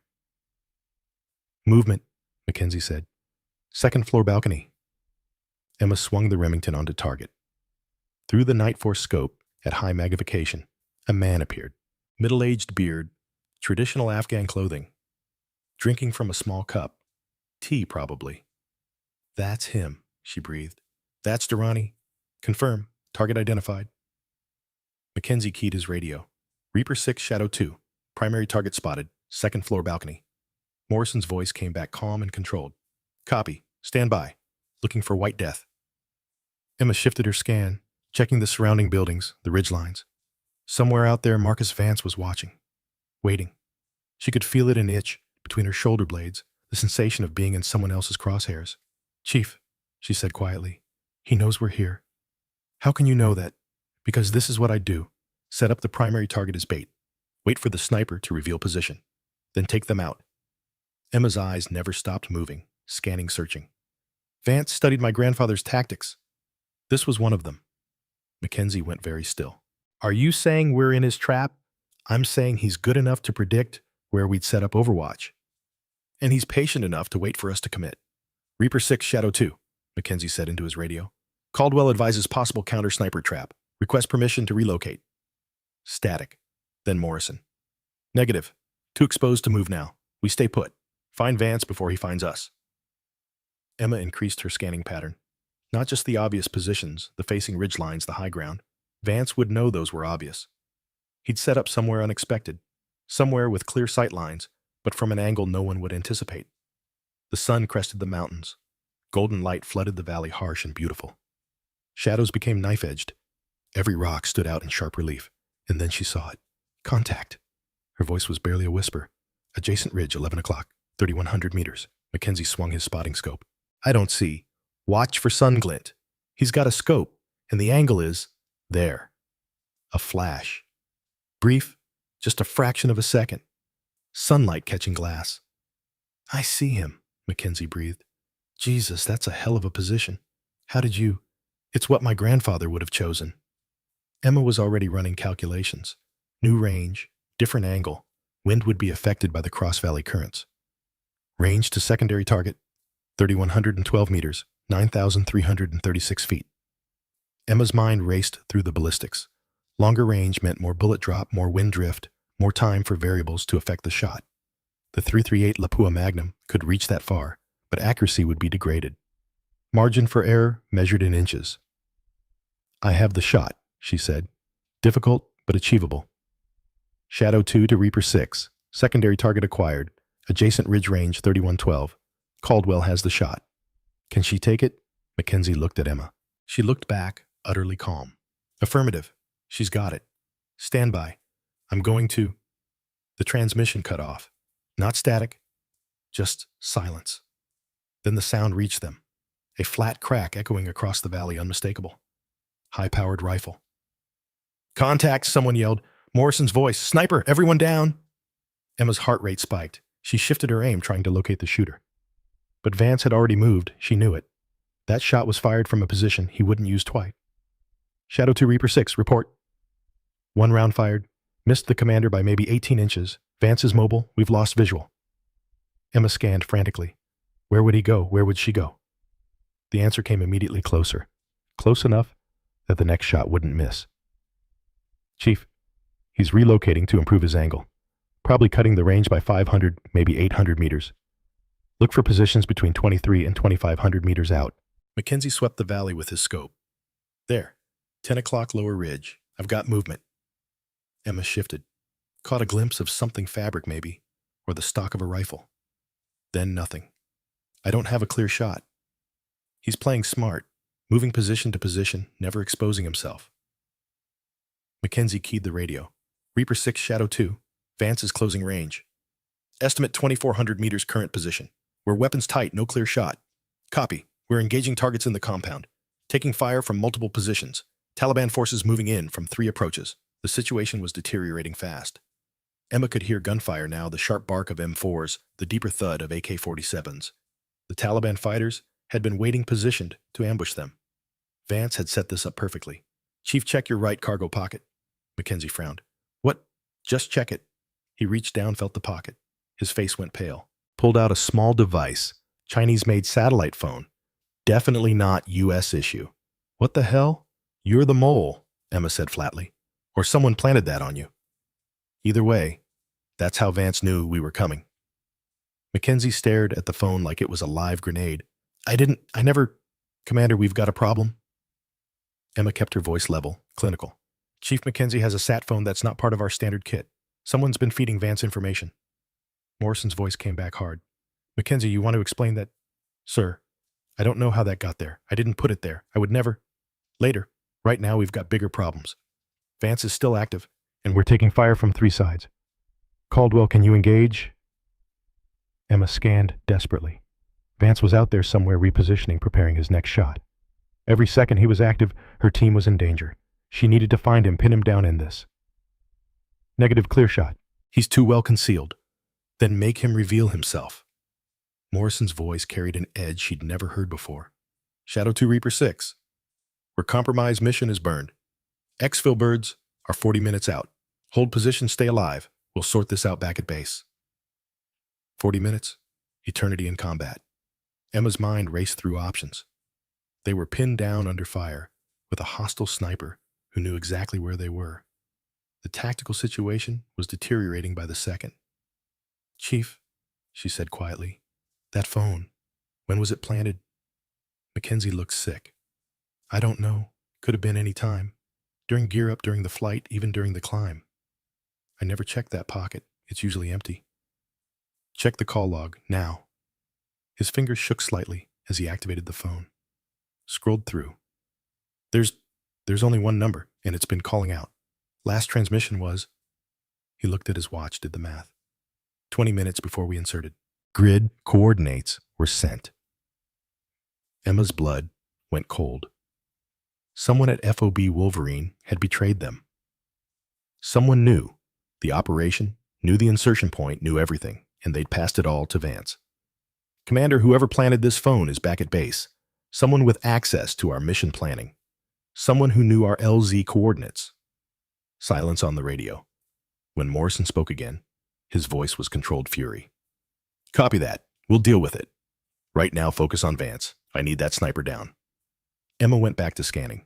Movement, Mackenzie said. 2nd floor balcony. Emma swung the Remington onto target. Through the Night Force scope, at high magnification, a man appeared. Middle-aged beard, traditional Afghan clothing. Drinking from a small cup. Tea, probably. That's him, she breathed. That's Durrani. Confirm. Target identified. Mackenzie keyed his radio. Reaper 6 Shadow 2. Primary target spotted. 2nd floor balcony. Morrison's voice came back calm and controlled. Copy. Stand by. Looking for White Death. Emma shifted her scan, checking the surrounding buildings, the ridgelines. Somewhere out there, Marcus Vance was watching. Waiting. She could feel it an itch between her shoulder blades, the sensation of being in someone else's crosshairs. Chief, she said quietly, he knows we're here. How can you know that? Because this is what I do. Set up the primary target as bait. Wait for the sniper to reveal position. Then take them out. Emma's eyes never stopped moving, scanning, searching. Vance studied my grandfather's tactics. This was one of them. Mackenzie went very still. Are you saying we're in his trap? I'm saying he's good enough to predict where we'd set up Overwatch. And he's patient enough to wait for us to commit. Reaper 6 Shadow 2, Mackenzie said into his radio. Caldwell advises possible counter-sniper trap. Request permission to relocate. Static. Then Morrison. Negative. Too exposed to move now. We stay put. Find Vance before he finds us. Emma increased her scanning pattern. Not just the obvious positions, the facing ridgelines, the high ground. Vance would know those were obvious. He'd set up somewhere unexpected, somewhere with clear sight lines, but from an angle no one would anticipate. The sun crested the mountains. Golden light flooded the valley, harsh and beautiful. Shadows became knife-edged. Every rock stood out in sharp relief, and then she saw it. Contact. Her voice was barely a whisper. Adjacent ridge, 11 o'clock, 3,100 meters. Mackenzie swung his spotting scope. I don't see. Watch for sun glint. He's got a scope, and the angle is there. A flash. Brief, just a fraction of a second. Sunlight catching glass. I see him, Mackenzie breathed. Jesus, that's a hell of a position. How did you? It's what my grandfather would have chosen. Emma was already running calculations. New range, different angle. Wind would be affected by the cross-valley currents. Range to secondary target, 3,112 meters, 9,336 feet. Emma's mind raced through the ballistics. Longer range meant more bullet drop, more wind drift, more time for variables to affect the shot. The .338 Lapua Magnum could reach that far, but accuracy would be degraded. Margin for error measured in inches. I have the shot, she said. Difficult, but achievable. Shadow 2 to Reaper 6. Secondary target acquired. Adjacent ridge range 3112. Caldwell has the shot. Can she take it? Mackenzie looked at Emma. She looked back, utterly calm. Affirmative. She's got it. Stand by. I'm going to... The transmission cut off. Not static. Just silence. Then the sound reached them. A flat crack echoing across the valley, unmistakable. High-powered rifle. Contact, someone yelled. Morrison's voice. Sniper, everyone down! Emma's heart rate spiked. She shifted her aim, trying to locate the shooter. But Vance had already moved. She knew it. That shot was fired from a position he wouldn't use twice. Shadow 2 Reaper 6, report. 1 round fired. Missed the commander by maybe 18 inches. Vance is mobile. We've lost visual. Emma scanned frantically. Where would he go? Where would she go? The answer came immediately closer. Close enough that the next shot wouldn't miss. Chief, he's relocating to improve his angle. Probably cutting the range by 500, maybe 800 meters. Look for positions between 23 and 2,500 meters out. Mackenzie swept the valley with his scope. There. 10 o'clock lower ridge. I've got movement. Emma shifted. Caught a glimpse of something fabric maybe, or the stock of a rifle. Then nothing. I don't have a clear shot. He's playing smart, moving position to position, never exposing himself. Mackenzie keyed the radio. Reaper 6 Shadow 2. Vance is closing range. Estimate 2,400 meters current position. We're weapons tight, no clear shot. Copy. We're engaging targets in the compound. Taking fire from multiple positions. Taliban forces moving in from 3 approaches. The situation was deteriorating fast. Emma could hear gunfire now, the sharp bark of M4s, the deeper thud of AK-47s. The Taliban fighters had been waiting positioned to ambush them. Vance had set this up perfectly. Chief, check your right cargo pocket. Mackenzie frowned. What? Just check it. He reached down, felt the pocket. His face went pale. Pulled out a small device. Chinese-made satellite phone. Definitely not U.S. issue. What the hell? You're the mole, Emma said flatly. Or someone planted that on you. Either way, that's how Vance knew we were coming. Mackenzie stared at the phone like it was a live grenade. I never... Commander, we've got a problem. Emma kept her voice level, clinical. Chief, Mackenzie has a sat phone that's not part of our standard kit. Someone's been feeding Vance information. Morrison's voice came back hard. Mackenzie, you want to explain that? Sir, I don't know how that got there. I didn't put it there. I would never. Later. Right now, we've got bigger problems. Vance is still active, and we're taking fire from 3 sides. Caldwell, can you engage? Emma scanned desperately. Vance was out there somewhere repositioning, preparing his next shot. Every second he was active, her team was in danger. She needed to find him, pin him down in this. Negative, clear shot. He's too well concealed. Then make him reveal himself. Morrison's voice carried an edge she'd never heard before. Shadow 2 Reaper 6. We're compromised, mission is burned. Exfil birds are 40 minutes out. Hold position, stay alive. We'll sort this out back at base. 40 minutes. Eternity in combat. Emma's mind raced through options. They were pinned down under fire with a hostile sniper who knew exactly where they were. The tactical situation was deteriorating by the second. Chief, she said quietly, that phone, when was it planted? Mackenzie looked sick. I don't know. Could have been any time. During gear up, during the flight, even during the climb. I never checked that pocket. It's usually empty. Check the call log, now. His fingers shook slightly as he activated the phone. Scrolled through. There's only one number, and it's been calling out. Last transmission was... He looked at his watch, did the math. 20 minutes before we inserted. Grid coordinates were sent. Emma's blood went cold. Someone at FOB Wolverine had betrayed them. Someone knew the operation, knew the insertion point, knew everything, and they'd passed it all to Vance. Commander, whoever planted this phone is back at base. Someone with access to our mission planning. Someone who knew our LZ coordinates. Silence on the radio. When Morrison spoke again, his voice was controlled fury. Copy that. We'll deal with it. Right now, focus on Vance. I need that sniper down. Emma went back to scanning.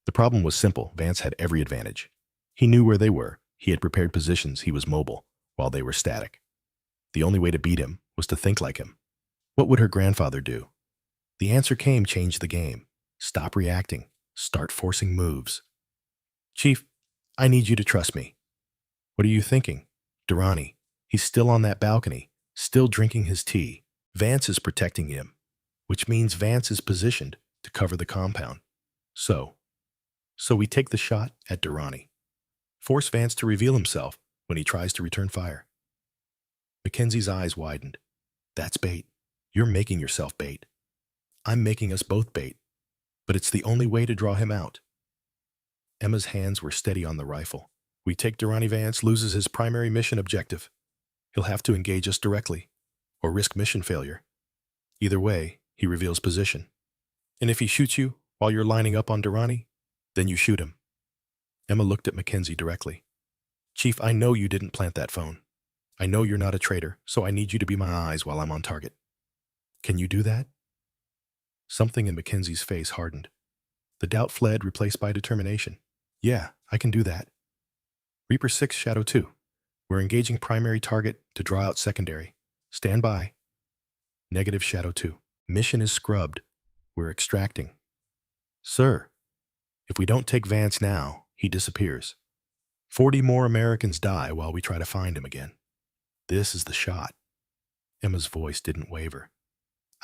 The problem was simple. Vance had every advantage. He knew where they were. He had prepared positions. He was mobile, while they were static. The only way to beat him was to think like him. What would her grandfather do? The answer came, change the game. Stop reacting. Start forcing moves. Chief, I need you to trust me. What are you thinking? Durrani. He's still on that balcony, still drinking his tea. Vance is protecting him, which means Vance is positioned to cover the compound. So we take the shot at Durrani. Force Vance to reveal himself when he tries to return fire. Mackenzie's eyes widened. That's bait. You're making yourself bait. I'm making us both bait. But it's the only way to draw him out. Emma's hands were steady on the rifle. We take Durrani, Vance loses his primary mission objective. He'll have to engage us directly, or risk mission failure. Either way, he reveals position. And if he shoots you while you're lining up on Durrani, then you shoot him. Emma looked at Mackenzie directly. Chief, I know you didn't plant that phone. I know you're not a traitor, so I need you to be my eyes while I'm on target. Can you do that? Something in Mackenzie's face hardened. The doubt fled, replaced by determination. Yeah, I can do that. Reaper 6, Shadow 2. We're engaging primary target to draw out secondary. Stand by. Negative, Shadow 2. Mission is scrubbed. We're extracting. Sir. If we don't take Vance now, he disappears. 40 more Americans die while we try to find him again. This is the shot. Emma's voice didn't waver.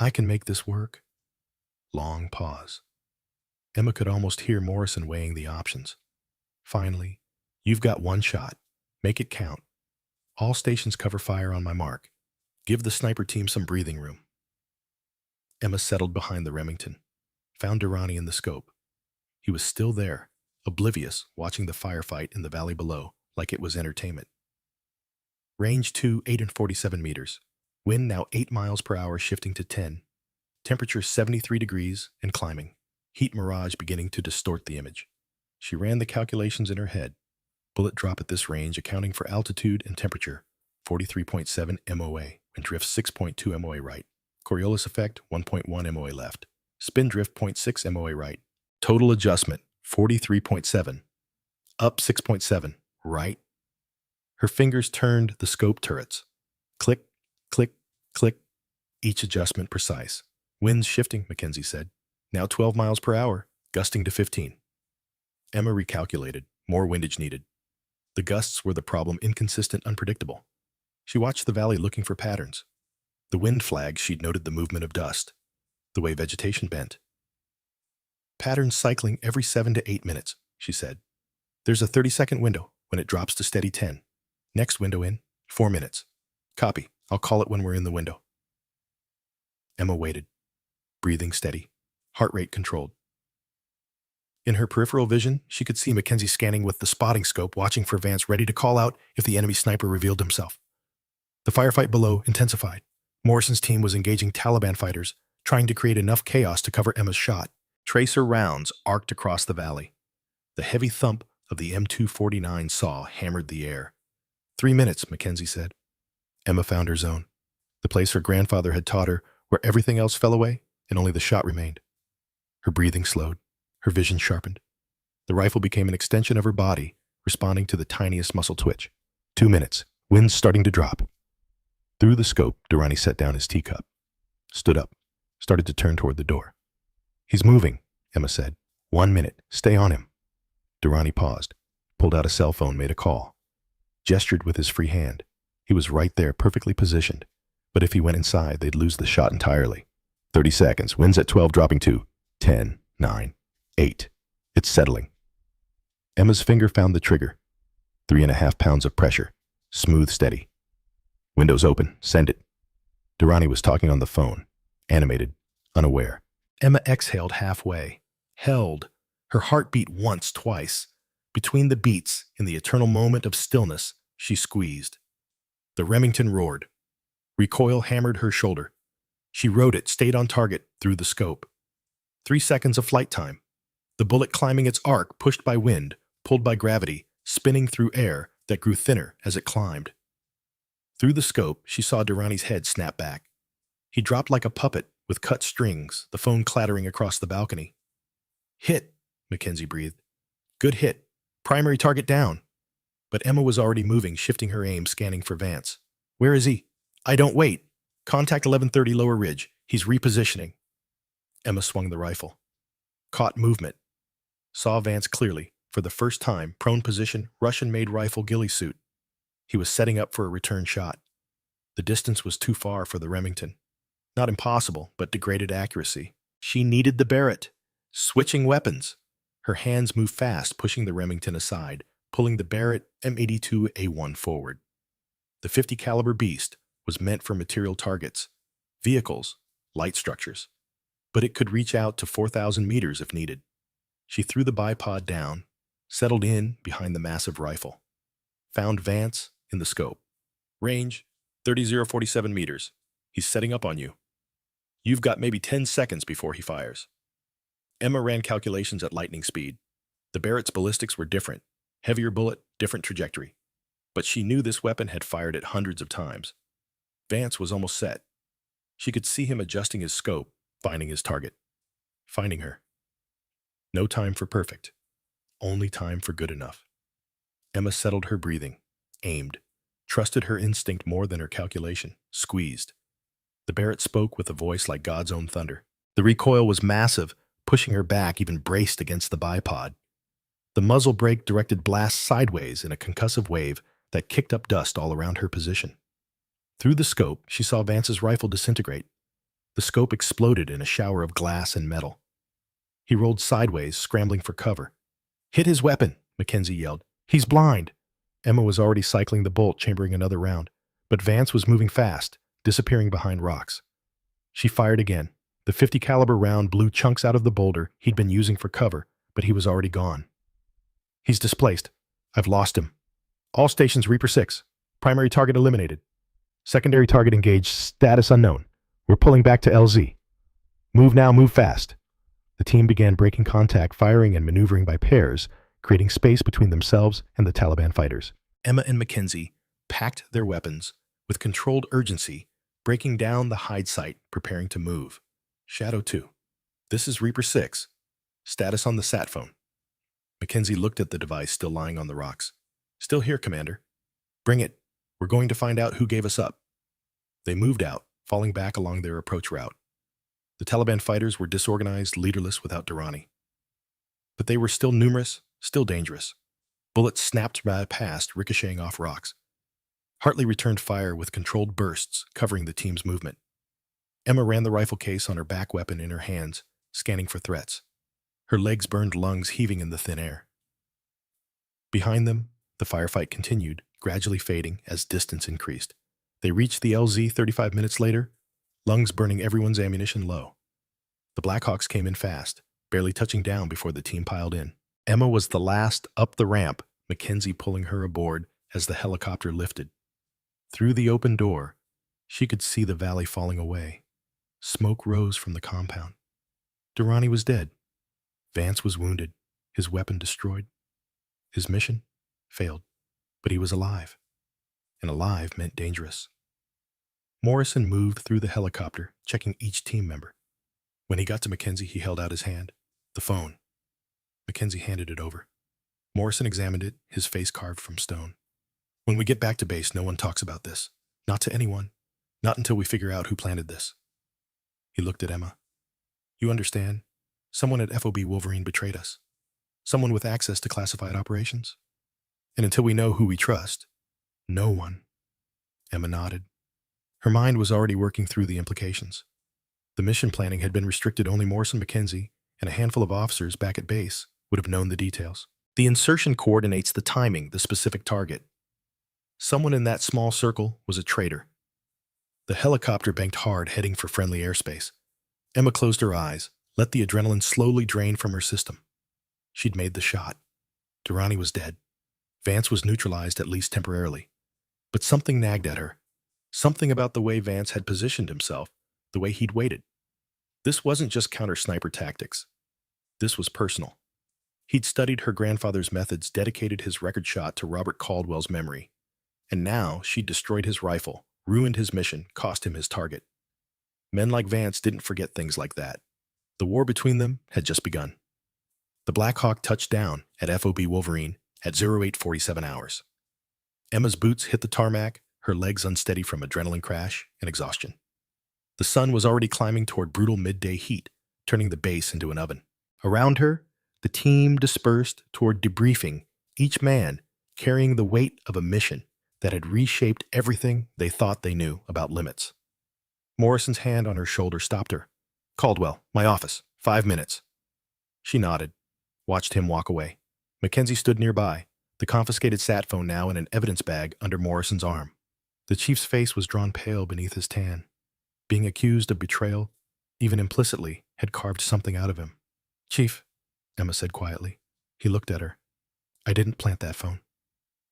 I can make this work. Long pause. Emma could almost hear Morrison weighing the options. Finally, you've got one shot. Make it count. All stations cover fire on my mark. Give the sniper team some breathing room. Emma settled behind the Remington, found Durrani in the scope. He was still there, oblivious, watching the firefight in the valley below like it was entertainment. Range 2, 847 meters. Wind now 8 miles per hour, shifting to 10. Temperature 73 degrees and climbing. Heat mirage beginning to distort the image. She ran the calculations in her head. Bullet drop at this range, accounting for altitude and temperature, 43.7 MOA, and drift 6.2 MOA right. Coriolis effect, 1.1 MOA left. Spin drift, 0.6 MOA right. Total adjustment, 43.7. Up 6.7, right. Her fingers turned the scope turrets. Click, click, click. Each adjustment precise. Winds shifting, Mackenzie said. Now 12 miles per hour, gusting to 15. Emma recalculated. More windage needed. The gusts were the problem, inconsistent, unpredictable. She watched the valley looking for patterns. The wind flagged, she'd noted the movement of dust, the way vegetation bent. Patterns cycling every 7 to 8 minutes, she said. There's a 30-second window when it drops to steady 10. Next window in, 4 minutes. Copy. I'll call it when we're in the window. Emma waited, breathing steady, heart rate controlled. In her peripheral vision, she could see Mackenzie scanning with the spotting scope, watching for Vance, ready to call out if the enemy sniper revealed himself. The firefight below intensified. Morrison's team was engaging Taliban fighters, trying to create enough chaos to cover Emma's shot. Tracer rounds arced across the valley. The heavy thump of the M249 saw hammered the air. 3 minutes, Mackenzie said. Emma found her zone, the place her grandfather had taught her, where everything else fell away and only the shot remained. Her breathing slowed. Her vision sharpened. The rifle became an extension of her body, responding to the tiniest muscle twitch. 2 minutes. Winds starting to drop. Through the scope, Durrani set down his teacup, stood up, started to turn toward the door. He's moving, Emma said. 1 minute. Stay on him. Durrani paused, pulled out a cell phone, made a call, gestured with his free hand. He was right there, perfectly positioned. But if he went inside, they'd lose the shot entirely. 30 seconds. Winds at 12, dropping to 10, 9, 8. It's settling. Emma's finger found the trigger. 3.5 pounds of pressure. Smooth, steady. Windows open. Send it. Durrani was talking on the phone, animated, unaware. Emma exhaled halfway, held. Her heart beat once, twice. Between the beats, in the eternal moment of stillness, she squeezed. The Remington roared. Recoil hammered her shoulder. She rode it, stayed on target, through the scope. 3 seconds of flight time. The bullet climbing its arc, pushed by wind, pulled by gravity, spinning through air that grew thinner as it climbed. Through the scope, she saw Durrani's head snap back. He dropped like a puppet with cut strings, the phone clattering across the balcony. Hit, Mackenzie breathed. Good hit. Primary target down. But Emma was already moving, shifting her aim, scanning for Vance. Where is he? I don't wait. Contact 1130 Lower Ridge. He's repositioning. Emma swung the rifle. Caught movement. Saw Vance clearly, for the first time, prone position, Russian-made rifle ghillie suit. He was setting up for a return shot. The distance was too far for the Remington. Not impossible, but degraded accuracy. She needed the Barrett. Switching weapons. Her hands moved fast, pushing the Remington aside, pulling the Barrett M82A1 forward. The .50 caliber beast was meant for material targets, vehicles, light structures. But it could reach out to 4,000 meters if needed. She threw the bipod down, settled in behind the massive rifle. Found Vance in the scope. Range, 30,047 meters. He's setting up on you. You've got maybe 10 seconds before he fires. Emma ran calculations at lightning speed. The Barrett's ballistics were different. Heavier bullet, different trajectory. But she knew this weapon had fired it hundreds of times. Vance was almost set. She could see him adjusting his scope, finding his target. Finding her. No time for perfect. Only time for good enough. Emma settled her breathing, aimed, trusted her instinct more than her calculation, squeezed. The Barrett spoke with a voice like God's own thunder. The recoil was massive, pushing her back even braced against the bipod. The muzzle brake directed blasts sideways in a concussive wave that kicked up dust all around her position. Through the scope, she saw Vance's rifle disintegrate. The scope exploded in a shower of glass and metal. He rolled sideways, scrambling for cover. "Hit his weapon," Mackenzie yelled. "He's blind." Emma was already cycling the bolt, chambering another round, but Vance was moving fast, disappearing behind rocks. She fired again. The .50 caliber round blew chunks out of the boulder he'd been using for cover, but he was already gone. "He's displaced. I've lost him. All stations Reaper 6. Primary target eliminated. Secondary target engaged. Status unknown. We're pulling back to LZ. Move now, move fast." The team began breaking contact, firing and maneuvering by pairs, creating space between themselves and the Taliban fighters. Emma and Mackenzie packed their weapons with controlled urgency, breaking down the hide site, preparing to move. Shadow 2. This is Reaper 6. Status on the sat phone. Mackenzie looked at the device still lying on the rocks. "Still here, Commander." "Bring it. We're going to find out who gave us up." They moved out, falling back along their approach route. The Taliban fighters were disorganized, leaderless without Durrani. But they were still numerous, still dangerous. Bullets snapped past, ricocheting off rocks. Hartley returned fire with controlled bursts, covering the team's movement. Emma ran the rifle case on her back weapon in her hands, scanning for threats. Her legs burned, lungs heaving in the thin air. Behind them, the firefight continued, gradually fading as distance increased. They reached the LZ 35 minutes later, lungs burning everyone's ammunition low. The Blackhawks came in fast, barely touching down before the team piled in. Emma was the last up the ramp, Mackenzie pulling her aboard as the helicopter lifted. Through the open door, she could see the valley falling away. Smoke rose from the compound. Durrani was dead. Vance was wounded, his weapon destroyed. His mission failed, but he was alive. And alive meant dangerous. Morrison moved through the helicopter, checking each team member. When he got to Mackenzie, he held out his hand. The phone. Mackenzie handed it over. Morrison examined it, his face carved from stone. "When we get back to base, no one talks about this. Not to anyone. Not until we figure out who planted this." He looked at Emma. "You understand? Someone at FOB Wolverine betrayed us. Someone with access to classified operations. And until we know who we trust, no one." Emma nodded. Her mind was already working through the implications. The mission planning had been restricted. Only Morrison, Mackenzie, and a handful of officers back at base would have known the details. The insertion coordinates the timing, the specific target. Someone in that small circle was a traitor. The helicopter banked hard, heading for friendly airspace. Emma closed her eyes, let the adrenaline slowly drain from her system. She'd made the shot. Durrani was dead. Vance was neutralized, at least temporarily. But something nagged at her. Something about the way Vance had positioned himself, the way he'd waited. This wasn't just counter-sniper tactics. This was personal. He'd studied her grandfather's methods, dedicated his record shot to Robert Caldwell's memory. And now she'd destroyed his rifle, ruined his mission, cost him his target. Men like Vance didn't forget things like that. The war between them had just begun. The Black Hawk touched down at FOB Wolverine at 0847 hours. Emma's boots hit the tarmac, her legs unsteady from adrenaline crash and exhaustion. The sun was already climbing toward brutal midday heat, turning the base into an oven. Around her, the team dispersed toward debriefing, each man carrying the weight of a mission that had reshaped everything they thought they knew about limits. Morrison's hand on her shoulder stopped her. "Caldwell, my office. 5 minutes." She nodded, watched him walk away. Mackenzie stood nearby, the confiscated sat phone now in an evidence bag under Morrison's arm. The chief's face was drawn pale beneath his tan. Being accused of betrayal, even implicitly, had carved something out of him. "Chief," Emma said quietly. He looked at her. "I didn't plant that phone.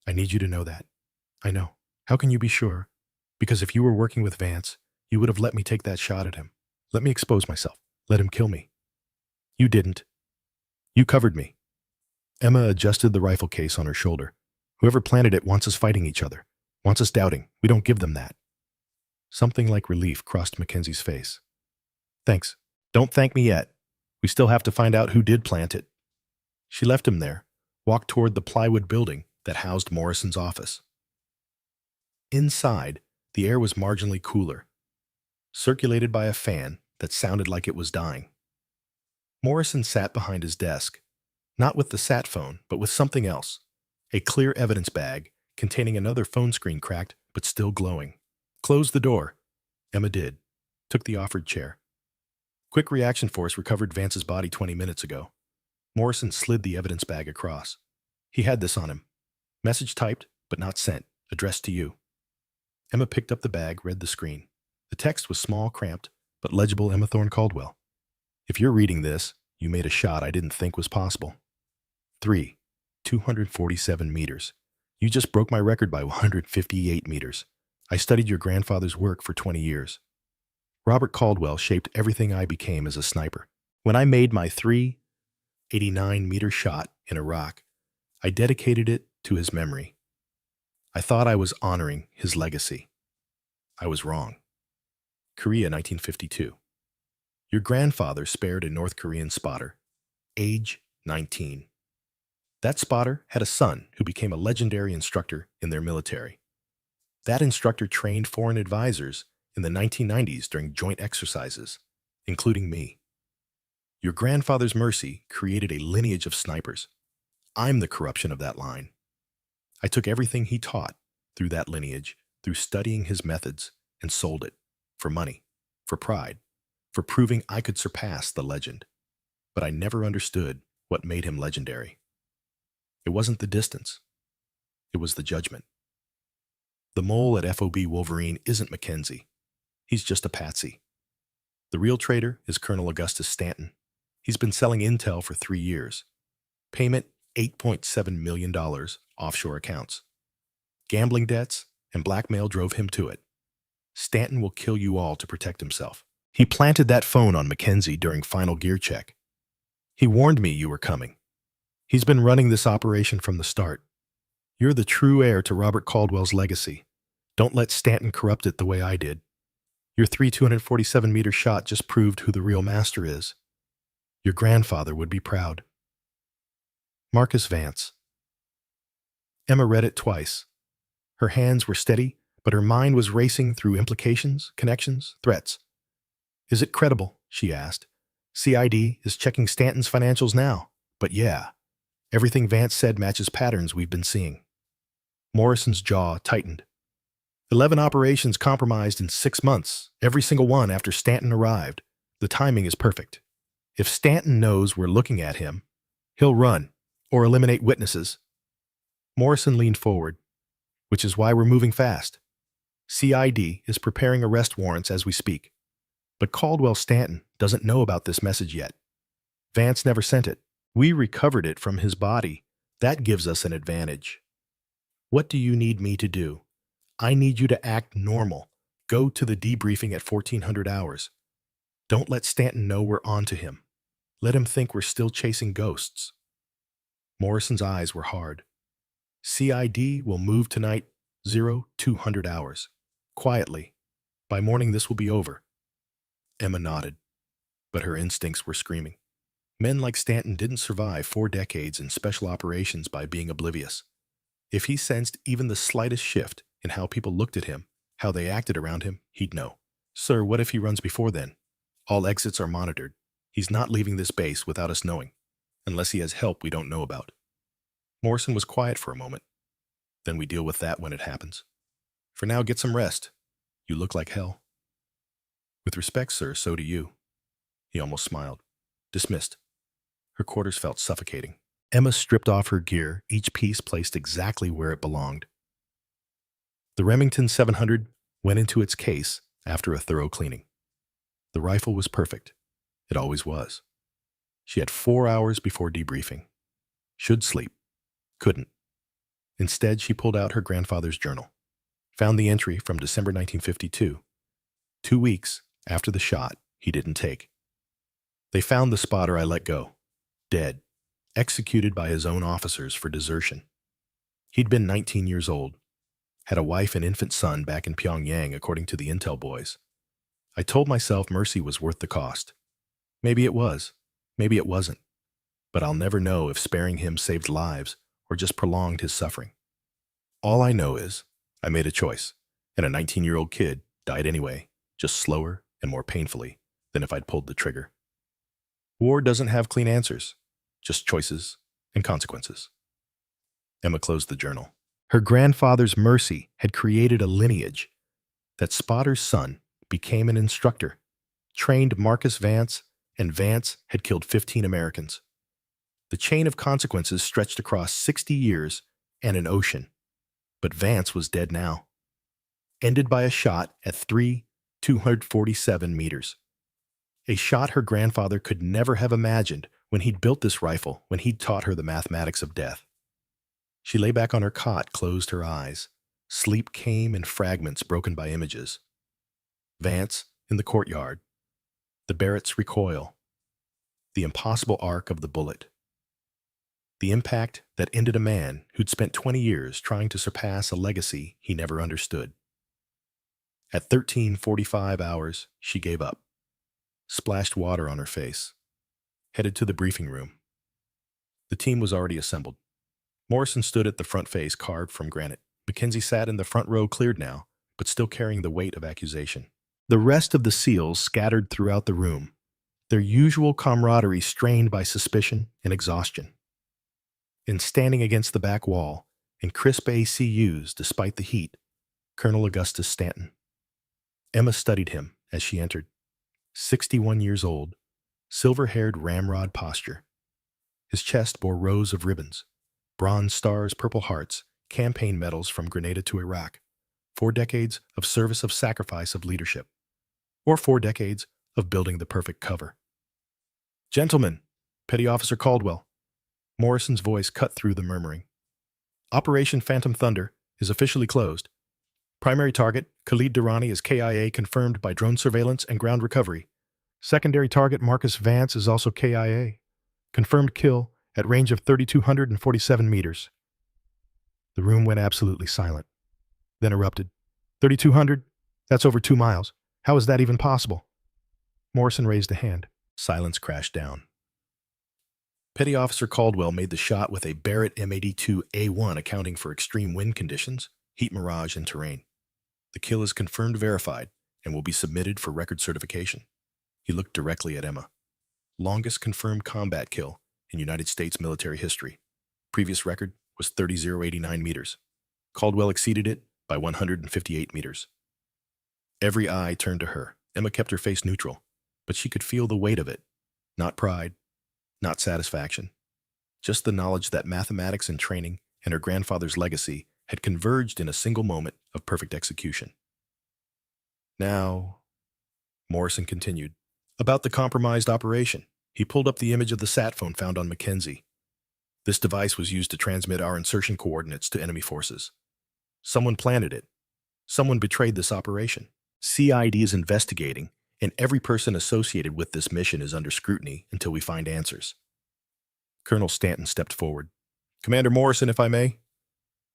I need you to know that." "I know. How can you be sure? Because if you were working with Vance, you would have let me take that shot at him. Let me expose myself. Let him kill me." "You didn't. You covered me." Emma adjusted the rifle case on her shoulder. "Whoever planted it wants us fighting each other, wants us doubting. We don't give them that." Something like relief crossed Mackenzie's face. "Thanks. Don't thank me yet. We still have to find out who did plant it." She left him there, walked toward the plywood building that housed Morrison's office. Inside, the air was marginally cooler, circulated by a fan that sounded like it was dying. Morrison sat behind his desk, not with the sat phone, but with something else. A clear evidence bag containing another phone screen cracked but still glowing. Close the door. Emma did. Took the offered chair. Quick Reaction Force recovered Vance's body 20 minutes ago. Morrison slid the evidence bag across. He had this on him. Message typed, but not sent. Addressed to you. Emma picked up the bag, read the screen. The text was small, cramped, but legible. Emma Thorne Caldwell. If you're reading this, you made a shot I didn't think was possible. 3. 247 meters. You just broke my record by 158 meters. I studied your grandfather's work for 20 years. Robert Caldwell shaped everything I became as a sniper. When I made my 389-meter shot in Iraq, I dedicated it to his memory. I thought I was honoring his legacy. I was wrong. Korea, 1952. Your grandfather spared a North Korean spotter, age 19. That spotter had a son who became a legendary instructor in their military. That instructor trained foreign advisors in the 1990s during joint exercises, including me. Your grandfather's mercy created a lineage of snipers. I'm the corruption of that line. I took everything he taught through that lineage, through studying his methods, and sold it for money, for pride, for proving I could surpass the legend. But I never understood what made him legendary. It wasn't the distance. It was the judgment. The mole at FOB Wolverine isn't Mackenzie. He's just a patsy. The real traitor is Colonel Augustus Stanton. He's been selling intel for 3 years. Payment, $8.7 million offshore accounts. Gambling debts and blackmail drove him to it. Stanton will kill you all to protect himself. He planted that phone on Mackenzie during final gear check. He warned me you were coming. He's been running this operation from the start. You're the true heir to Robert Caldwell's legacy. Don't let Stanton corrupt it the way I did. Your 247-meter shot just proved who the real master is. Your grandfather would be proud. Marcus Vance. Emma read it twice. Her hands were steady, but her mind was racing through implications, connections, threats. Is it credible? She asked. CID is checking Stanton's financials now. But yeah, everything Vance said matches patterns we've been seeing. Morrison's jaw tightened. 11 operations compromised in 6 months, every single one after Stanton arrived. The timing is perfect. If Stanton knows we're looking at him, he'll run or eliminate witnesses. Morrison leaned forward, which is why we're moving fast. CID is preparing arrest warrants as we speak. But Caldwell Stanton doesn't know about this message yet. Vance never sent it. We recovered it from his body. That gives us an advantage. What do you need me to do? I need you to act normal. Go to the debriefing at 1400 hours. Don't let Stanton know we're on to him. Let him think we're still chasing ghosts. Morrison's eyes were hard. CID will move tonight, 0200 hours. Quietly. By morning this will be over. Emma nodded, but her instincts were screaming. Men like Stanton didn't survive 4 decades in special operations by being oblivious. If he sensed even the slightest shift in how people looked at him, how they acted around him, he'd know. Sir, what if he runs before then? All exits are monitored. He's not leaving this base without us knowing, unless he has help we don't know about. Morrison was quiet for a moment. Then we deal with that when it happens. For now, get some rest. You look like hell. With respect, sir, so do you. He almost smiled. Dismissed. Her quarters felt suffocating. Emma stripped off her gear, each piece placed exactly where it belonged. The Remington 700 went into its case after a thorough cleaning. The rifle was perfect. It always was. She had 4 hours before debriefing. Should sleep. Couldn't. Instead, she pulled out her grandfather's journal. Found the entry from December 1952. 2 weeks after the shot he didn't take. They found the spotter I let go. Dead. Executed by his own officers for desertion. He'd been 19 years old. Had a wife and infant son back in Pyongyang, according to the intel boys. I told myself mercy was worth the cost. Maybe it was. Maybe it wasn't. But I'll never know if sparing him saved lives or just prolonged his suffering. All I know is I made a choice, and a 19-year-old kid died anyway, just slower and more painfully than if I'd pulled the trigger. War doesn't have clean answers, just choices and consequences. Emma closed the journal. Her grandfather's mercy had created a lineage. That spotter's son became an instructor, trained Marcus Vance, and Vance had killed 15 Americans. The chain of consequences stretched across 60 years and an ocean. But Vance was dead now. Ended by a shot at 247 meters. A shot her grandfather could never have imagined when he'd built this rifle, when he'd taught her the mathematics of death. She lay back on her cot, closed her eyes. Sleep came in fragments broken by images. Vance in the courtyard. The Barrett's recoil. The impossible arc of the bullet. The impact that ended a man who'd spent 20 years trying to surpass a legacy he never understood. At 13:45 hours, she gave up. Splashed water on her face. Headed to the briefing room. The team was already assembled. Morrison stood at the front face carved from granite. Mackenzie sat in the front row, cleared now, but still carrying the weight of accusation. The rest of the SEALs scattered throughout the room, their usual camaraderie strained by suspicion and exhaustion. And standing against the back wall, in crisp ACUs despite the heat, Colonel Augustus Stanton. Emma studied him as she entered. 61 years old, silver-haired ramrod posture. His chest bore rows of ribbons, bronze stars, Purple Hearts, campaign medals from Grenada to Iraq, 4 decades of service of sacrifice of leadership, or 4 decades of building the perfect cover. Gentlemen, Petty Officer Caldwell. Morrison's voice cut through the murmuring. Operation Phantom Thunder is officially closed. Primary target, Khalid Durrani, is KIA, confirmed by drone surveillance and ground recovery. Secondary target, Marcus Vance, is also KIA. Confirmed kill at range of 3,247 meters. The room went absolutely silent, then erupted. 3,200? That's over 2 miles. How is that even possible? Morrison raised a hand. Silence crashed down. Petty Officer Caldwell made the shot with a Barrett M82A1, accounting for extreme wind conditions, heat mirage, and terrain. The kill is confirmed verified and will be submitted for record certification. He looked directly at Emma. Longest confirmed combat kill in United States military history. Previous record was 30,089 meters. Caldwell exceeded it by 158 meters. Every eye turned to her. Emma kept her face neutral, but she could feel the weight of it. Not pride, not satisfaction. Just the knowledge that mathematics and training and her grandfather's legacy had converged in a single moment of perfect execution. Now, Morrison continued, about the compromised operation. He pulled up the image of the sat phone found on Mackenzie. This device was used to transmit our insertion coordinates to enemy forces. Someone planted it. Someone betrayed this operation. CID is investigating, and every person associated with this mission is under scrutiny until we find answers. Colonel Stanton stepped forward. Commander Morrison, if I may.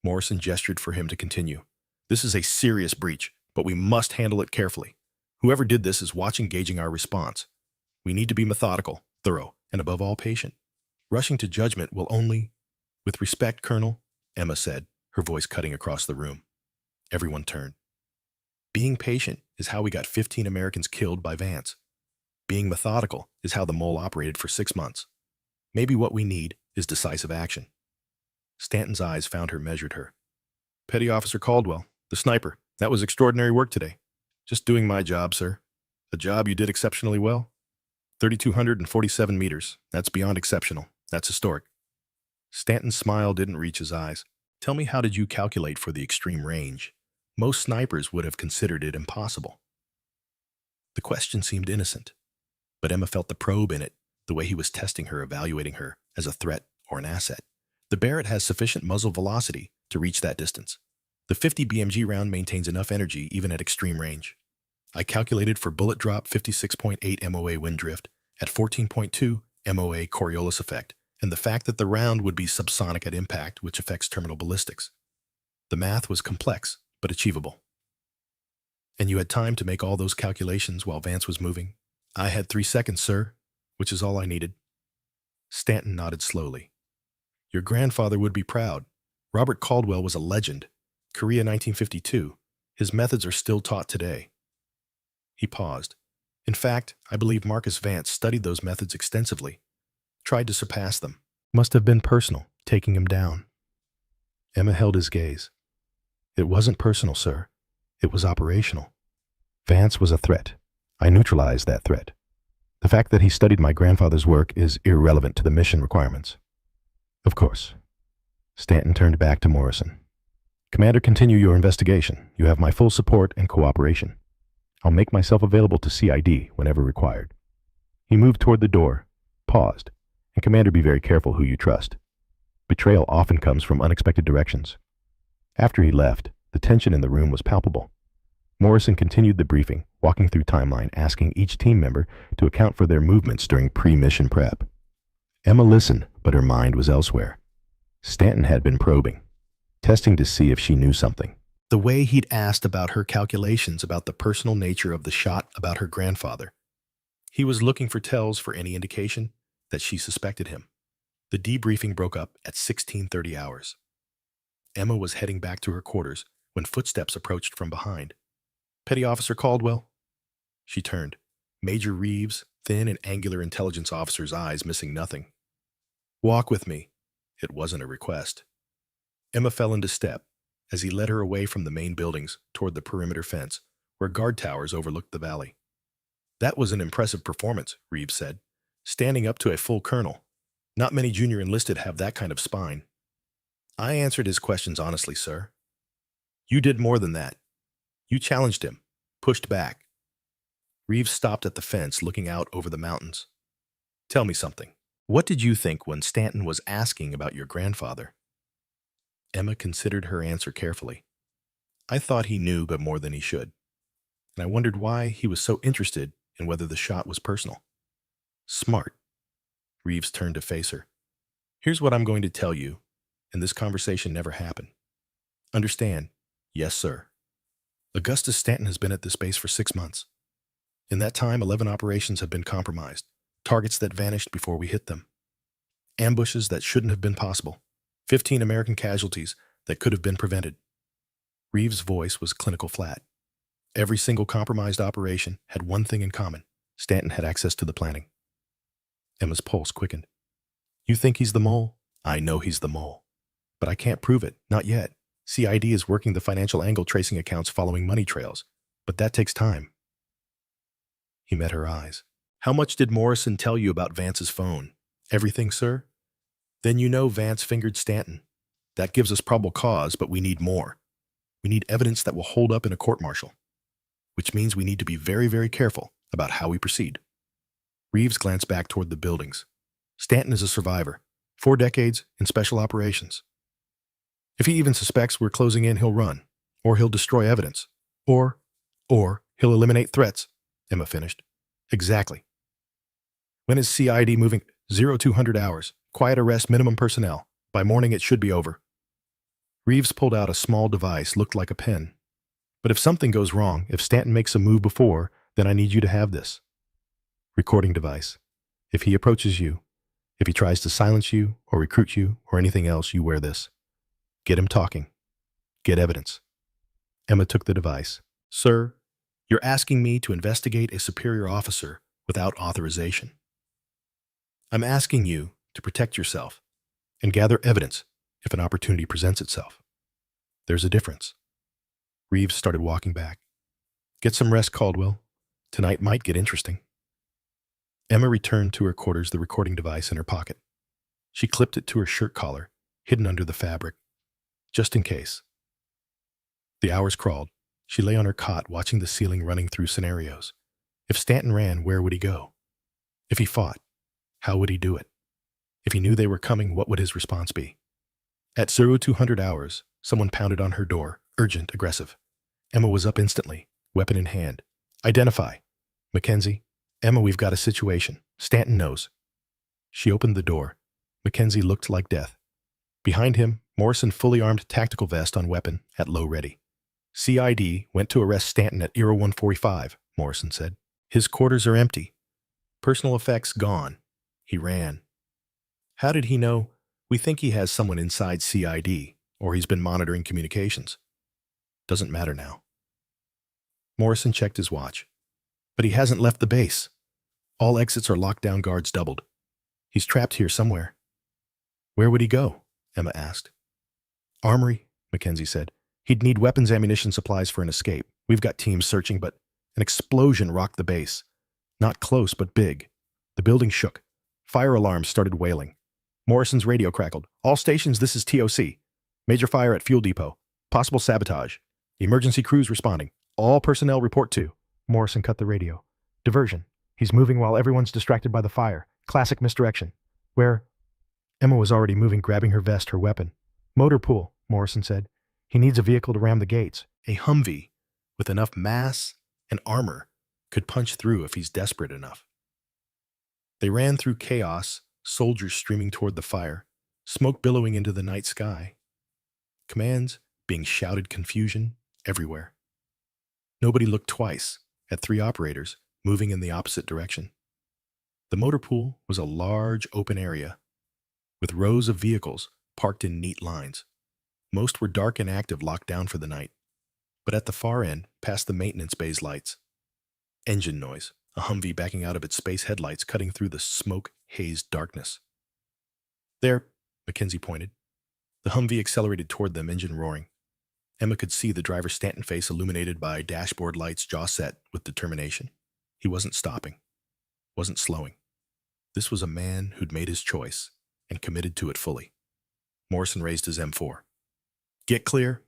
Morrison gestured for him to continue. This is a serious breach, but we must handle it carefully. Whoever did this is watching, gauging our response. We need to be methodical, thorough, and above all patient. Rushing to judgment will only... With respect, Colonel, Emma said, her voice cutting across the room. Everyone turned. Being patient is how we got 15 Americans killed by Vance. Being methodical is how the mole operated for 6 months. Maybe what we need is decisive action. Stanton's eyes found her, measured her. Petty Officer Caldwell, the sniper, that was extraordinary work today. Just doing my job, sir. A job you did exceptionally well. 3,247 meters. That's beyond exceptional. That's historic. Stanton's smile didn't reach his eyes. Tell me, how did you calculate for the extreme range? Most snipers would have considered it impossible. The question seemed innocent, but Emma felt the probe in it, the way he was testing her, evaluating her as a threat or an asset. The Barrett has sufficient muzzle velocity to reach that distance. The 50 BMG round maintains enough energy even at extreme range. I calculated for bullet drop 56.8 MOA wind drift at 14.2 MOA Coriolis effect, and the fact that the round would be subsonic at impact, which affects terminal ballistics. The math was complex, but achievable. And you had time to make all those calculations while Vance was moving? I had 3 seconds, sir, which is all I needed. Stanton nodded slowly. Your grandfather would be proud. Robert Caldwell was a legend. Korea 1952. His methods are still taught today. He paused. In fact, I believe Marcus Vance studied those methods extensively, tried to surpass them. Must have been personal, taking him down. Emma held his gaze. It wasn't personal, sir. It was operational. Vance was a threat. I neutralized that threat. The fact that he studied my grandfather's work is irrelevant to the mission requirements. Of course. Stanton turned back to Morrison. Commander, continue your investigation. You have my full support and cooperation. I'll make myself available to CID whenever required. He moved toward the door, paused, and Commander, be very careful who you trust. Betrayal often comes from unexpected directions. After he left, the tension in the room was palpable. Morrison continued the briefing, walking through timeline, asking each team member to account for their movements during pre-mission prep. Emma listened, but her mind was elsewhere. Stanton had been probing, testing to see if she knew something. The way he'd asked about her calculations about the personal nature of the shot about her grandfather. He was looking for tells for any indication that she suspected him. The debriefing broke up at 16:30 hours. Emma was heading back to her quarters when footsteps approached from behind. Petty Officer Caldwell? She turned. Major Reeves, thin and angular intelligence officer's eyes missing nothing. Walk with me. It wasn't a request. Emma fell into step as he led her away from the main buildings toward the perimeter fence, where guard towers overlooked the valley. That was an impressive performance, Reeves said, standing up to a full colonel. Not many junior enlisted have that kind of spine. I answered his questions honestly, sir. You did more than that. You challenged him, pushed back. Reeves stopped at the fence, looking out over the mountains. Tell me something. What did you think when Stanton was asking about your grandfather? Emma considered her answer carefully. I thought he knew, but more than he should. And I wondered why he was so interested in whether the shot was personal. Smart. Reeves turned to face her. Here's what I'm going to tell you, and this conversation never happened. Understand? Yes, sir. Augustus Stanton has been at this base for 6 months. In that time, 11 operations have been compromised, targets that vanished before we hit them, ambushes that shouldn't have been possible, 15 American casualties that could have been prevented. Reeves' voice was clinical flat. Every single compromised operation had one thing in common. Stanton had access to the planning. Emma's pulse quickened. You think he's the mole? I know he's the mole. But I can't prove it, not yet. CID is working the financial angle tracing accounts following money trails, but that takes time. He met her eyes. How much did Morrison tell you about Vance's phone? Everything, sir? Then you know Vance fingered Stanton. That gives us probable cause, but we need more. We need evidence that will hold up in a court-martial, which means we need to be very, very careful about how we proceed. Reeves glanced back toward the buildings. Stanton is a survivor, 4 decades in special operations. If he even suspects we're closing in, he'll run, or he'll destroy evidence, or he'll eliminate threats, Emma finished. Exactly. When is CID moving? 0200 hours. Quiet arrest, minimum personnel. By morning, it should be over. Reeves pulled out a small device, looked like a pen. But if something goes wrong, if Stanton makes a move before, then I need you to have this. Recording device. If he approaches you, if he tries to silence you or recruit you or anything else, you wear this. Get him talking. Get evidence. Emma took the device. Sir, you're asking me to investigate a superior officer without authorization. I'm asking you to protect yourself and gather evidence if an opportunity presents itself. There's a difference. Reeves started walking back. Get some rest, Caldwell. Tonight might get interesting. Emma returned to her quarters, the recording device in her pocket. She clipped it to her shirt collar, hidden under the fabric, just in case. The hours crawled. She lay on her cot, watching the ceiling running through scenarios. If Stanton ran, where would he go? If he fought, how would he do it? If he knew they were coming, what would his response be? At 0200 hours, someone pounded on her door, urgent, aggressive. Emma was up instantly, weapon in hand. Identify. Mackenzie. Emma, we've got a situation. Stanton knows. She opened the door. Mackenzie looked like death. Behind him, Morrison, fully armed, tactical vest on weapon, at low ready. CID went to arrest Stanton at Era 145, Morrison said. His quarters are empty. Personal effects gone. He ran. How did he know? We think he has someone inside CID, or he's been monitoring communications. Doesn't matter now. Morrison checked his watch. But he hasn't left the base. All exits are locked down, guards doubled. He's trapped here somewhere. Where would he go? Emma asked. Armory, Mackenzie said. He'd need weapons, ammunition, supplies for an escape. We've got teams searching, but an explosion rocked the base. Not close, but big. The building shook. Fire alarms started wailing. Morrison's radio crackled. All stations, this is TOC. Major fire at fuel depot. Possible sabotage. Emergency crews responding. All personnel report to. Morrison cut the radio. Diversion. He's moving while everyone's distracted by the fire. Classic misdirection. Where? Emma was already moving, grabbing her vest, her weapon. Motor pool, Morrison said. He needs a vehicle to ram the gates. A Humvee, with enough mass and armor, could punch through if he's desperate enough. They ran through chaos, soldiers streaming toward the fire, smoke billowing into the night sky. Commands being shouted, confusion everywhere. Nobody looked twice at three operators moving in the opposite direction. The motor pool was a large open area with rows of vehicles parked in neat lines. Most were dark and active, locked down for the night. But at the far end, past the maintenance bay's lights, engine noise, a Humvee backing out of its space headlights, cutting through the smoke-hazed darkness. There, Mackenzie pointed. The Humvee accelerated toward them, engine roaring. Emma could see the driver's Stanton face illuminated by dashboard lights, jaw set with determination. He wasn't stopping, wasn't slowing. This was a man who'd made his choice and committed to it fully. Morrison raised his M4. Get clear?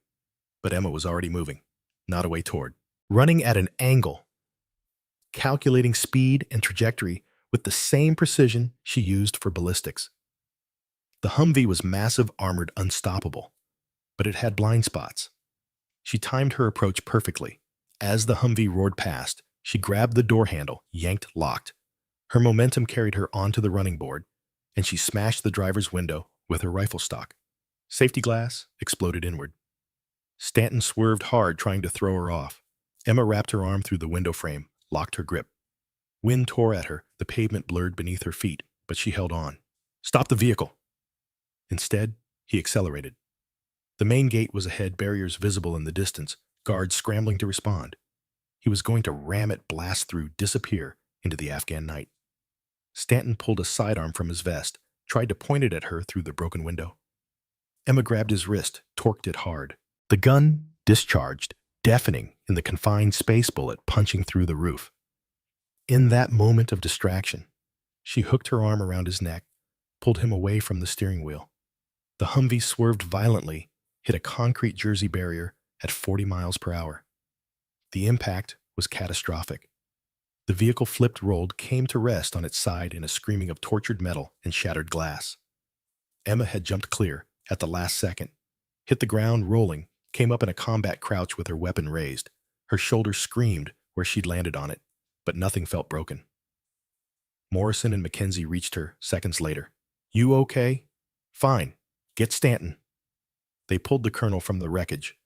But Emma was already moving, not away toward, running at an angle, calculating speed and trajectory with the same precision she used for ballistics. The Humvee was massive, armored, unstoppable, but it had blind spots. She timed her approach perfectly. As the Humvee roared past, she grabbed the door handle, yanked, locked. Her momentum carried her onto the running board, and she smashed the driver's window with her rifle stock. Safety glass exploded inward. Stanton swerved hard, trying to throw her off. Emma wrapped her arm through the window frame, locked her grip. Wind tore at her, the pavement blurred beneath her feet, but she held on. Stop the vehicle! Instead, he accelerated. The main gate was ahead, barriers visible in the distance, guards scrambling to respond. He was going to ram it, blast through, disappear into the Afghan night. Stanton pulled a sidearm from his vest, tried to point it at her through the broken window. Emma grabbed his wrist, torqued it hard. The gun discharged, deafening in the confined space bullet punching through the roof. In that moment of distraction, she hooked her arm around his neck, pulled him away from the steering wheel. The Humvee swerved violently, hit a concrete Jersey barrier at 40 miles per hour. The impact was catastrophic. The vehicle flipped, rolled, came to rest on its side in a screaming of tortured metal and shattered glass. Emma had jumped clear at the last second, hit the ground rolling, came up in a combat crouch with her weapon raised. Her shoulder screamed where she'd landed on it, but nothing felt broken. Morrison and Mackenzie reached her seconds later. You okay? Fine. Get Stanton. They pulled the colonel from the wreckage.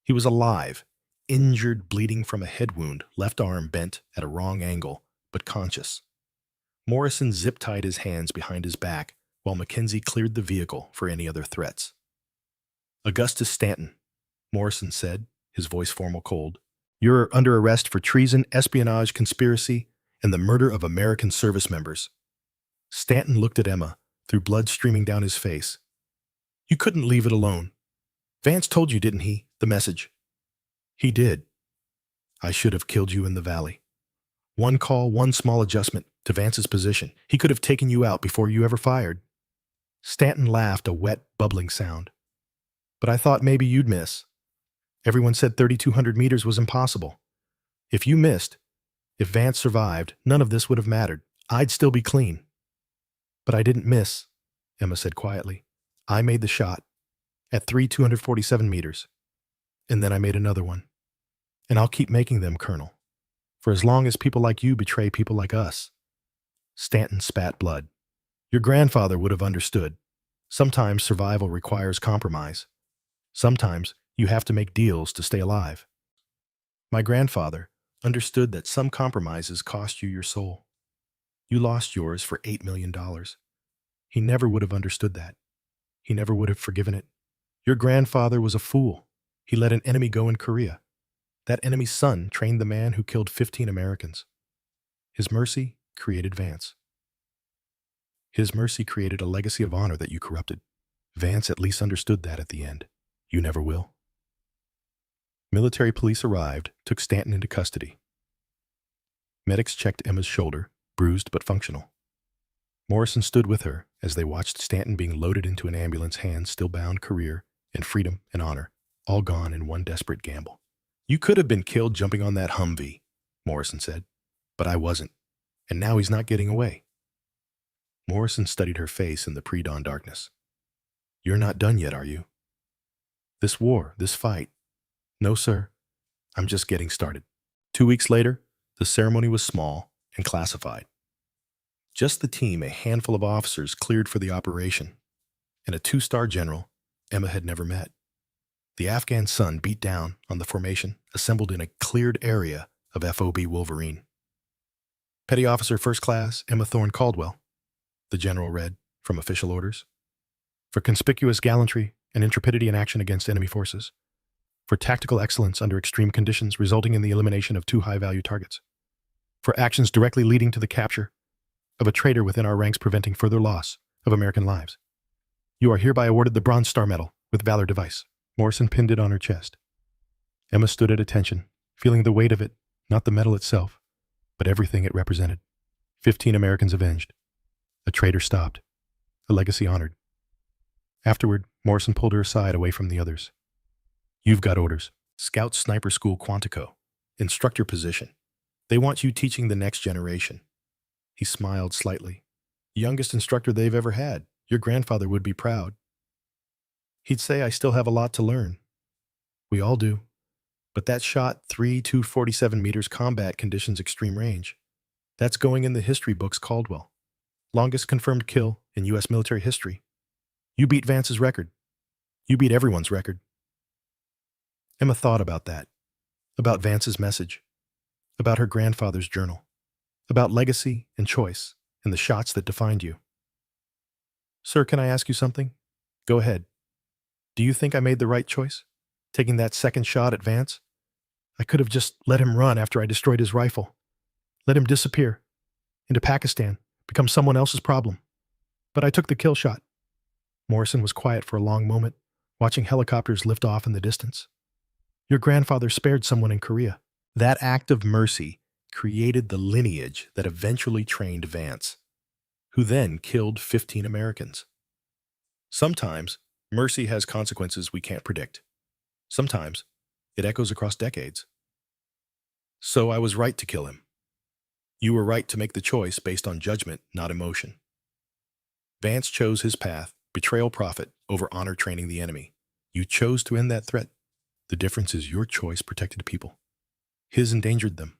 He was alive, injured, bleeding from a head wound, left arm bent at a wrong angle, but conscious. Morrison zip-tied his hands behind his back while Mackenzie cleared the vehicle for any other threats. Augustus Stanton, Morrison said, his voice formal, cold. You're under arrest for treason, espionage, conspiracy, and the murder of American service members. Stanton looked at Emma, through blood streaming down his face. You couldn't leave it alone. Vance told you, didn't he, the message? He did. I should have killed you in the valley. One call, one small adjustment to Vance's position. He could have taken you out before you ever fired. Stanton laughed, a wet, bubbling sound. But I thought maybe you'd miss. Everyone said 3,200 meters was impossible. If you missed, if Vance survived, none of this would have mattered. I'd still be clean. But I didn't miss, Emma said quietly. I made the shot at 3,247 meters. And then I made another one. And I'll keep making them, Colonel, for as long as people like you betray people like us. Stanton spat blood. Your grandfather would have understood. Sometimes survival requires compromise. Sometimes you have to make deals to stay alive. My grandfather understood that some compromises cost you your soul. You lost yours for $8 million. He never would have understood that. He never would have forgiven it. Your grandfather was a fool. He let an enemy go in Korea. That enemy's son trained the man who killed 15 Americans. His mercy created Vance. His mercy created a legacy of honor that you corrupted. Vance at least understood that at the end. You never will. Military police arrived, took Stanton into custody. Medics checked Emma's shoulder, bruised but functional. Morrison stood with her as they watched Stanton being loaded into an ambulance, hands still bound, career and freedom and honor, all gone in one desperate gamble. You could have been killed jumping on that Humvee, Morrison said, but I wasn't, and now he's not getting away. Morrison studied her face in the pre-dawn darkness. You're not done yet, are you? This war, this fight. No, sir. I'm just getting started. 2 weeks later, the ceremony was small and classified. Just the team, a handful of officers cleared for the operation, and a 2-star general Emma had never met. The Afghan sun beat down on the formation assembled in a cleared area of FOB Wolverine. Petty Officer First Class Emma Thorne Caldwell, the general read from official orders, for conspicuous gallantry and intrepidity in action against enemy forces, for tactical excellence under extreme conditions resulting in the elimination of 2 high-value targets, for actions directly leading to the capture of a traitor within our ranks preventing further loss of American lives. You are hereby awarded the Bronze Star Medal with Valor Device. Morrison pinned it on her chest. Emma stood at attention, feeling the weight of it, not the medal itself, but everything it represented. 15 Americans avenged. A traitor stopped. A legacy honored. Afterward, Morrison pulled her aside away from the others. You've got orders. Scout Sniper School Quantico. Instructor position. They want you teaching the next generation. He smiled slightly. Youngest instructor they've ever had. Your grandfather would be proud. He'd say I still have a lot to learn. We all do. But that shot 247 meters combat conditions extreme range. That's going in the history books, Caldwell. Longest confirmed kill in U.S. military history. You beat Vance's record. You beat everyone's record. Emma thought about that. About Vance's message. About her grandfather's journal. About legacy and choice and the shots that defined you. Sir, can I ask you something? Go ahead. Do you think I made the right choice? Taking that second shot at Vance? I could have just let him run after I destroyed his rifle. Let him disappear. Into Pakistan. Become someone else's problem. But I took the kill shot. Morrison was quiet for a long moment, watching helicopters lift off in the distance. Your grandfather spared someone in Korea. That act of mercy created the lineage that eventually trained Vance, who then killed 15 Americans. Sometimes, mercy has consequences we can't predict. Sometimes, it echoes across decades. So I was right to kill him. You were right to make the choice based on judgment, not emotion. Vance chose his path, betrayal profit, over honor training the enemy. You chose to end that threat. The difference is your choice protected people. His endangered them.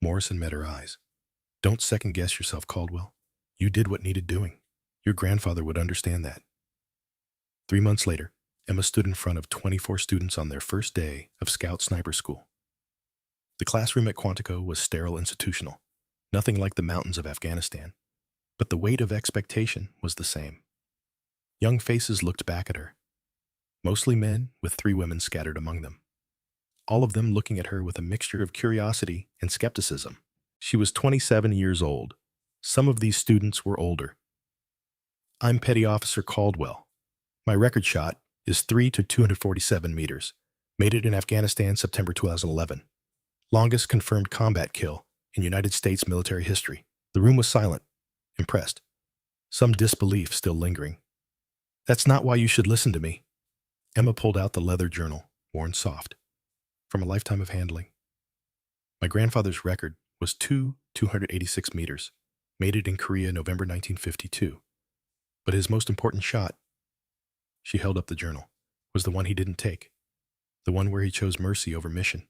Morrison met her eyes. Don't second-guess yourself, Caldwell. You did what needed doing. Your grandfather would understand that. 3 months later, Emma stood in front of 24 students on their first day of Scout Sniper School. The classroom at Quantico was sterile institutional, nothing like the mountains of Afghanistan, but the weight of expectation was the same. Young faces looked back at her, mostly men with 3 women scattered among them, all of them looking at her with a mixture of curiosity and skepticism. She was 27 years old. Some of these students were older. I'm Petty Officer Caldwell. My record shot is 3 to 247 meters. Made it in Afghanistan, September 2011. Longest confirmed combat kill in United States military history. The room was silent, impressed. Some disbelief still lingering. That's not why you should listen to me. Emma pulled out the leather journal, worn soft, from a lifetime of handling. My grandfather's record was 286 meters. Made it in Korea, November 1952. But his most important shot, she held up the journal, was the one he didn't take. The one where he chose mercy over mission.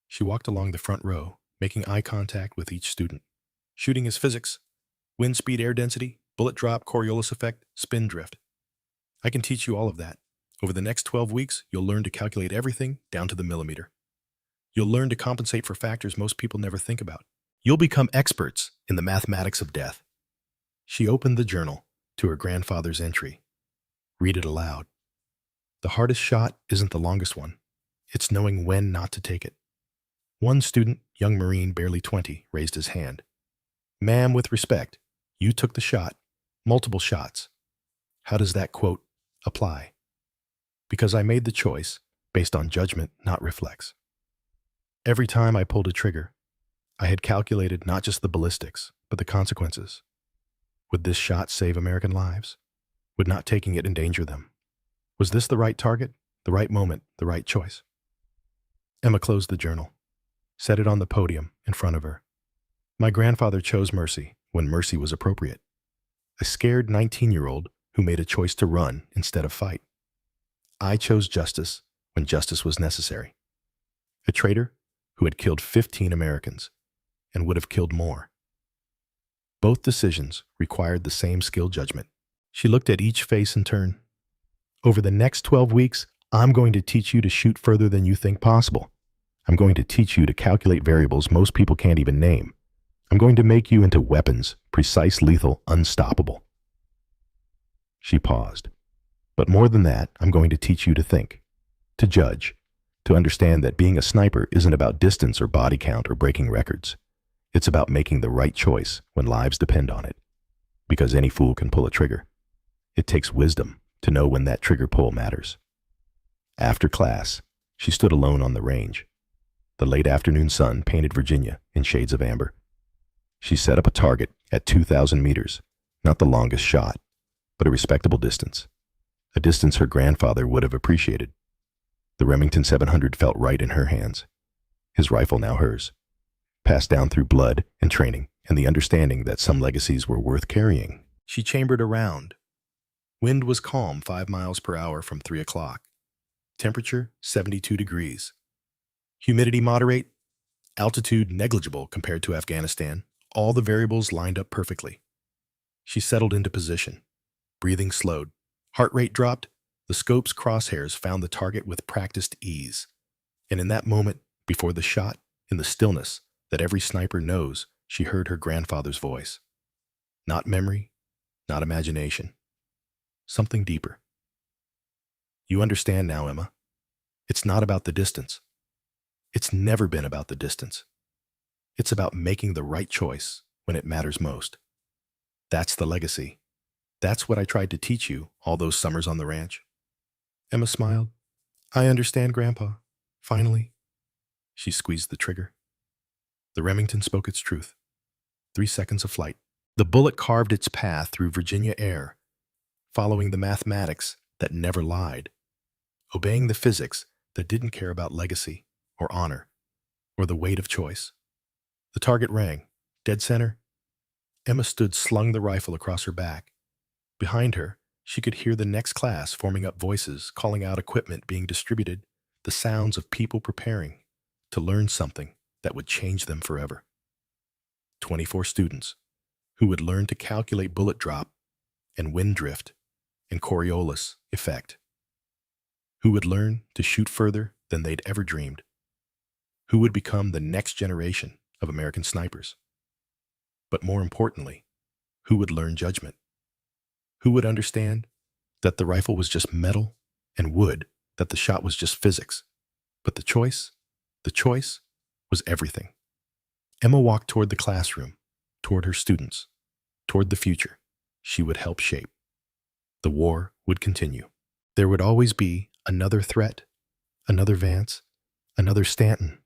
She walked along the front row, making eye contact with each student. Shooting is physics. Wind speed, air density, bullet drop, Coriolis effect, spin drift. I can teach you all of that. Over the next 12 weeks, you'll learn to calculate everything down to the millimeter. You'll learn to compensate for factors most people never think about. You'll become experts in the mathematics of death. She opened the journal to her grandfather's entry. Read it aloud. The hardest shot isn't the longest one. It's knowing when not to take it. One student young Marine, barely 20, raised his hand. Ma'am, with respect, you took the shot. Multiple shots. How does that quote apply? Because I made the choice based on judgment, not reflex. Every time I pulled a trigger, I had calculated not just the ballistics, but the consequences. Would this shot save American lives? Would not taking it endanger them? Was this the right target, the right moment, the right choice? Emma closed the journal, set it on the podium in front of her. My grandfather chose mercy when mercy was appropriate. A scared 19-year-old who made a choice to run instead of fight. I chose justice when justice was necessary. A traitor who had killed 15 Americans and would have killed more. Both decisions required the same skill judgment. She looked at each face in turn. Over the next 12 weeks, I'm going to teach you to shoot further than you think possible. I'm going to teach you to calculate variables most people can't even name. I'm going to make you into weapons, precise, lethal, unstoppable. She paused. But more than that, I'm going to teach you to think, to judge, to understand that being a sniper isn't about distance or body count or breaking records. It's about making the right choice when lives depend on it. Because any fool can pull a trigger. It takes wisdom to know when that trigger pull matters. After class, she stood alone on the range. The late afternoon sun painted Virginia in shades of amber. She set up a target at 2,000 meters, not the longest shot, but a respectable distance. A distance her grandfather would have appreciated. The Remington 700 felt right in her hands. His rifle now hers. Passed down through blood and training and the understanding that some legacies were worth carrying. She chambered around. Wind was calm 5 miles per hour from 3 o'clock. Temperature 72 degrees. Humidity moderate. Altitude negligible compared to Afghanistan. All the variables lined up perfectly. She settled into position. Breathing slowed. Heart rate dropped. The scope's crosshairs found the target with practiced ease. And in that moment, before the shot, in the stillness that every sniper knows, she heard her grandfather's voice. Not memory, not imagination. Something deeper. You understand now, Emma. It's not about the distance. It's never been about the distance. It's about making the right choice when it matters most. That's the legacy. That's what I tried to teach you all those summers on the ranch. Emma smiled. I understand, Grandpa. Finally. She squeezed the trigger. The Remington spoke its truth. 3 seconds of flight. The bullet carved its path through Virginia air, following the mathematics that never lied, obeying the physics that didn't care about legacy or honor or the weight of choice. The target rang, dead center. Emma stood, slung the rifle across her back. Behind her, she could hear the next class forming up voices, calling out equipment being distributed, the sounds of people preparing to learn something that would change them forever. 24 students who would learn to calculate bullet drop and wind drift and Coriolis effect, who would learn to shoot further than they'd ever dreamed, who would become the next generation of American snipers. But more importantly, who would learn judgment, who would understand that the rifle was just metal and wood, that the shot was just physics. But the choice was everything. Emma walked toward the classroom, toward her students, toward the future she would help shape. The war would continue. There would always be another threat, another Vance, another Stanton.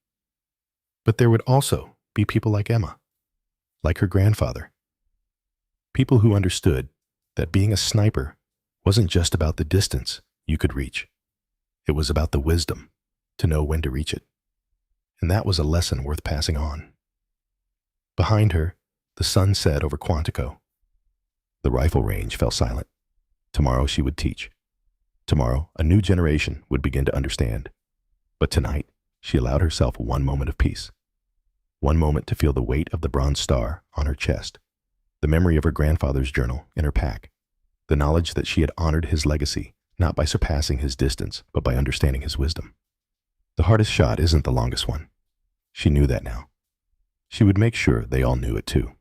But there would also be people like Emma, like her grandfather. People who understood that being a sniper wasn't just about the distance you could reach. It was about the wisdom to know when to reach it. And that was a lesson worth passing on. Behind her, the sun set over Quantico. The rifle range fell silent. Tomorrow she would teach. Tomorrow, a new generation would begin to understand. But tonight, she allowed herself one moment of peace. One moment to feel the weight of the bronze star on her chest, the memory of her grandfather's journal in her pack, the knowledge that she had honored his legacy, not by surpassing his distance, but by understanding his wisdom. The hardest shot isn't the longest one. She knew that now. She would make sure they all knew it too.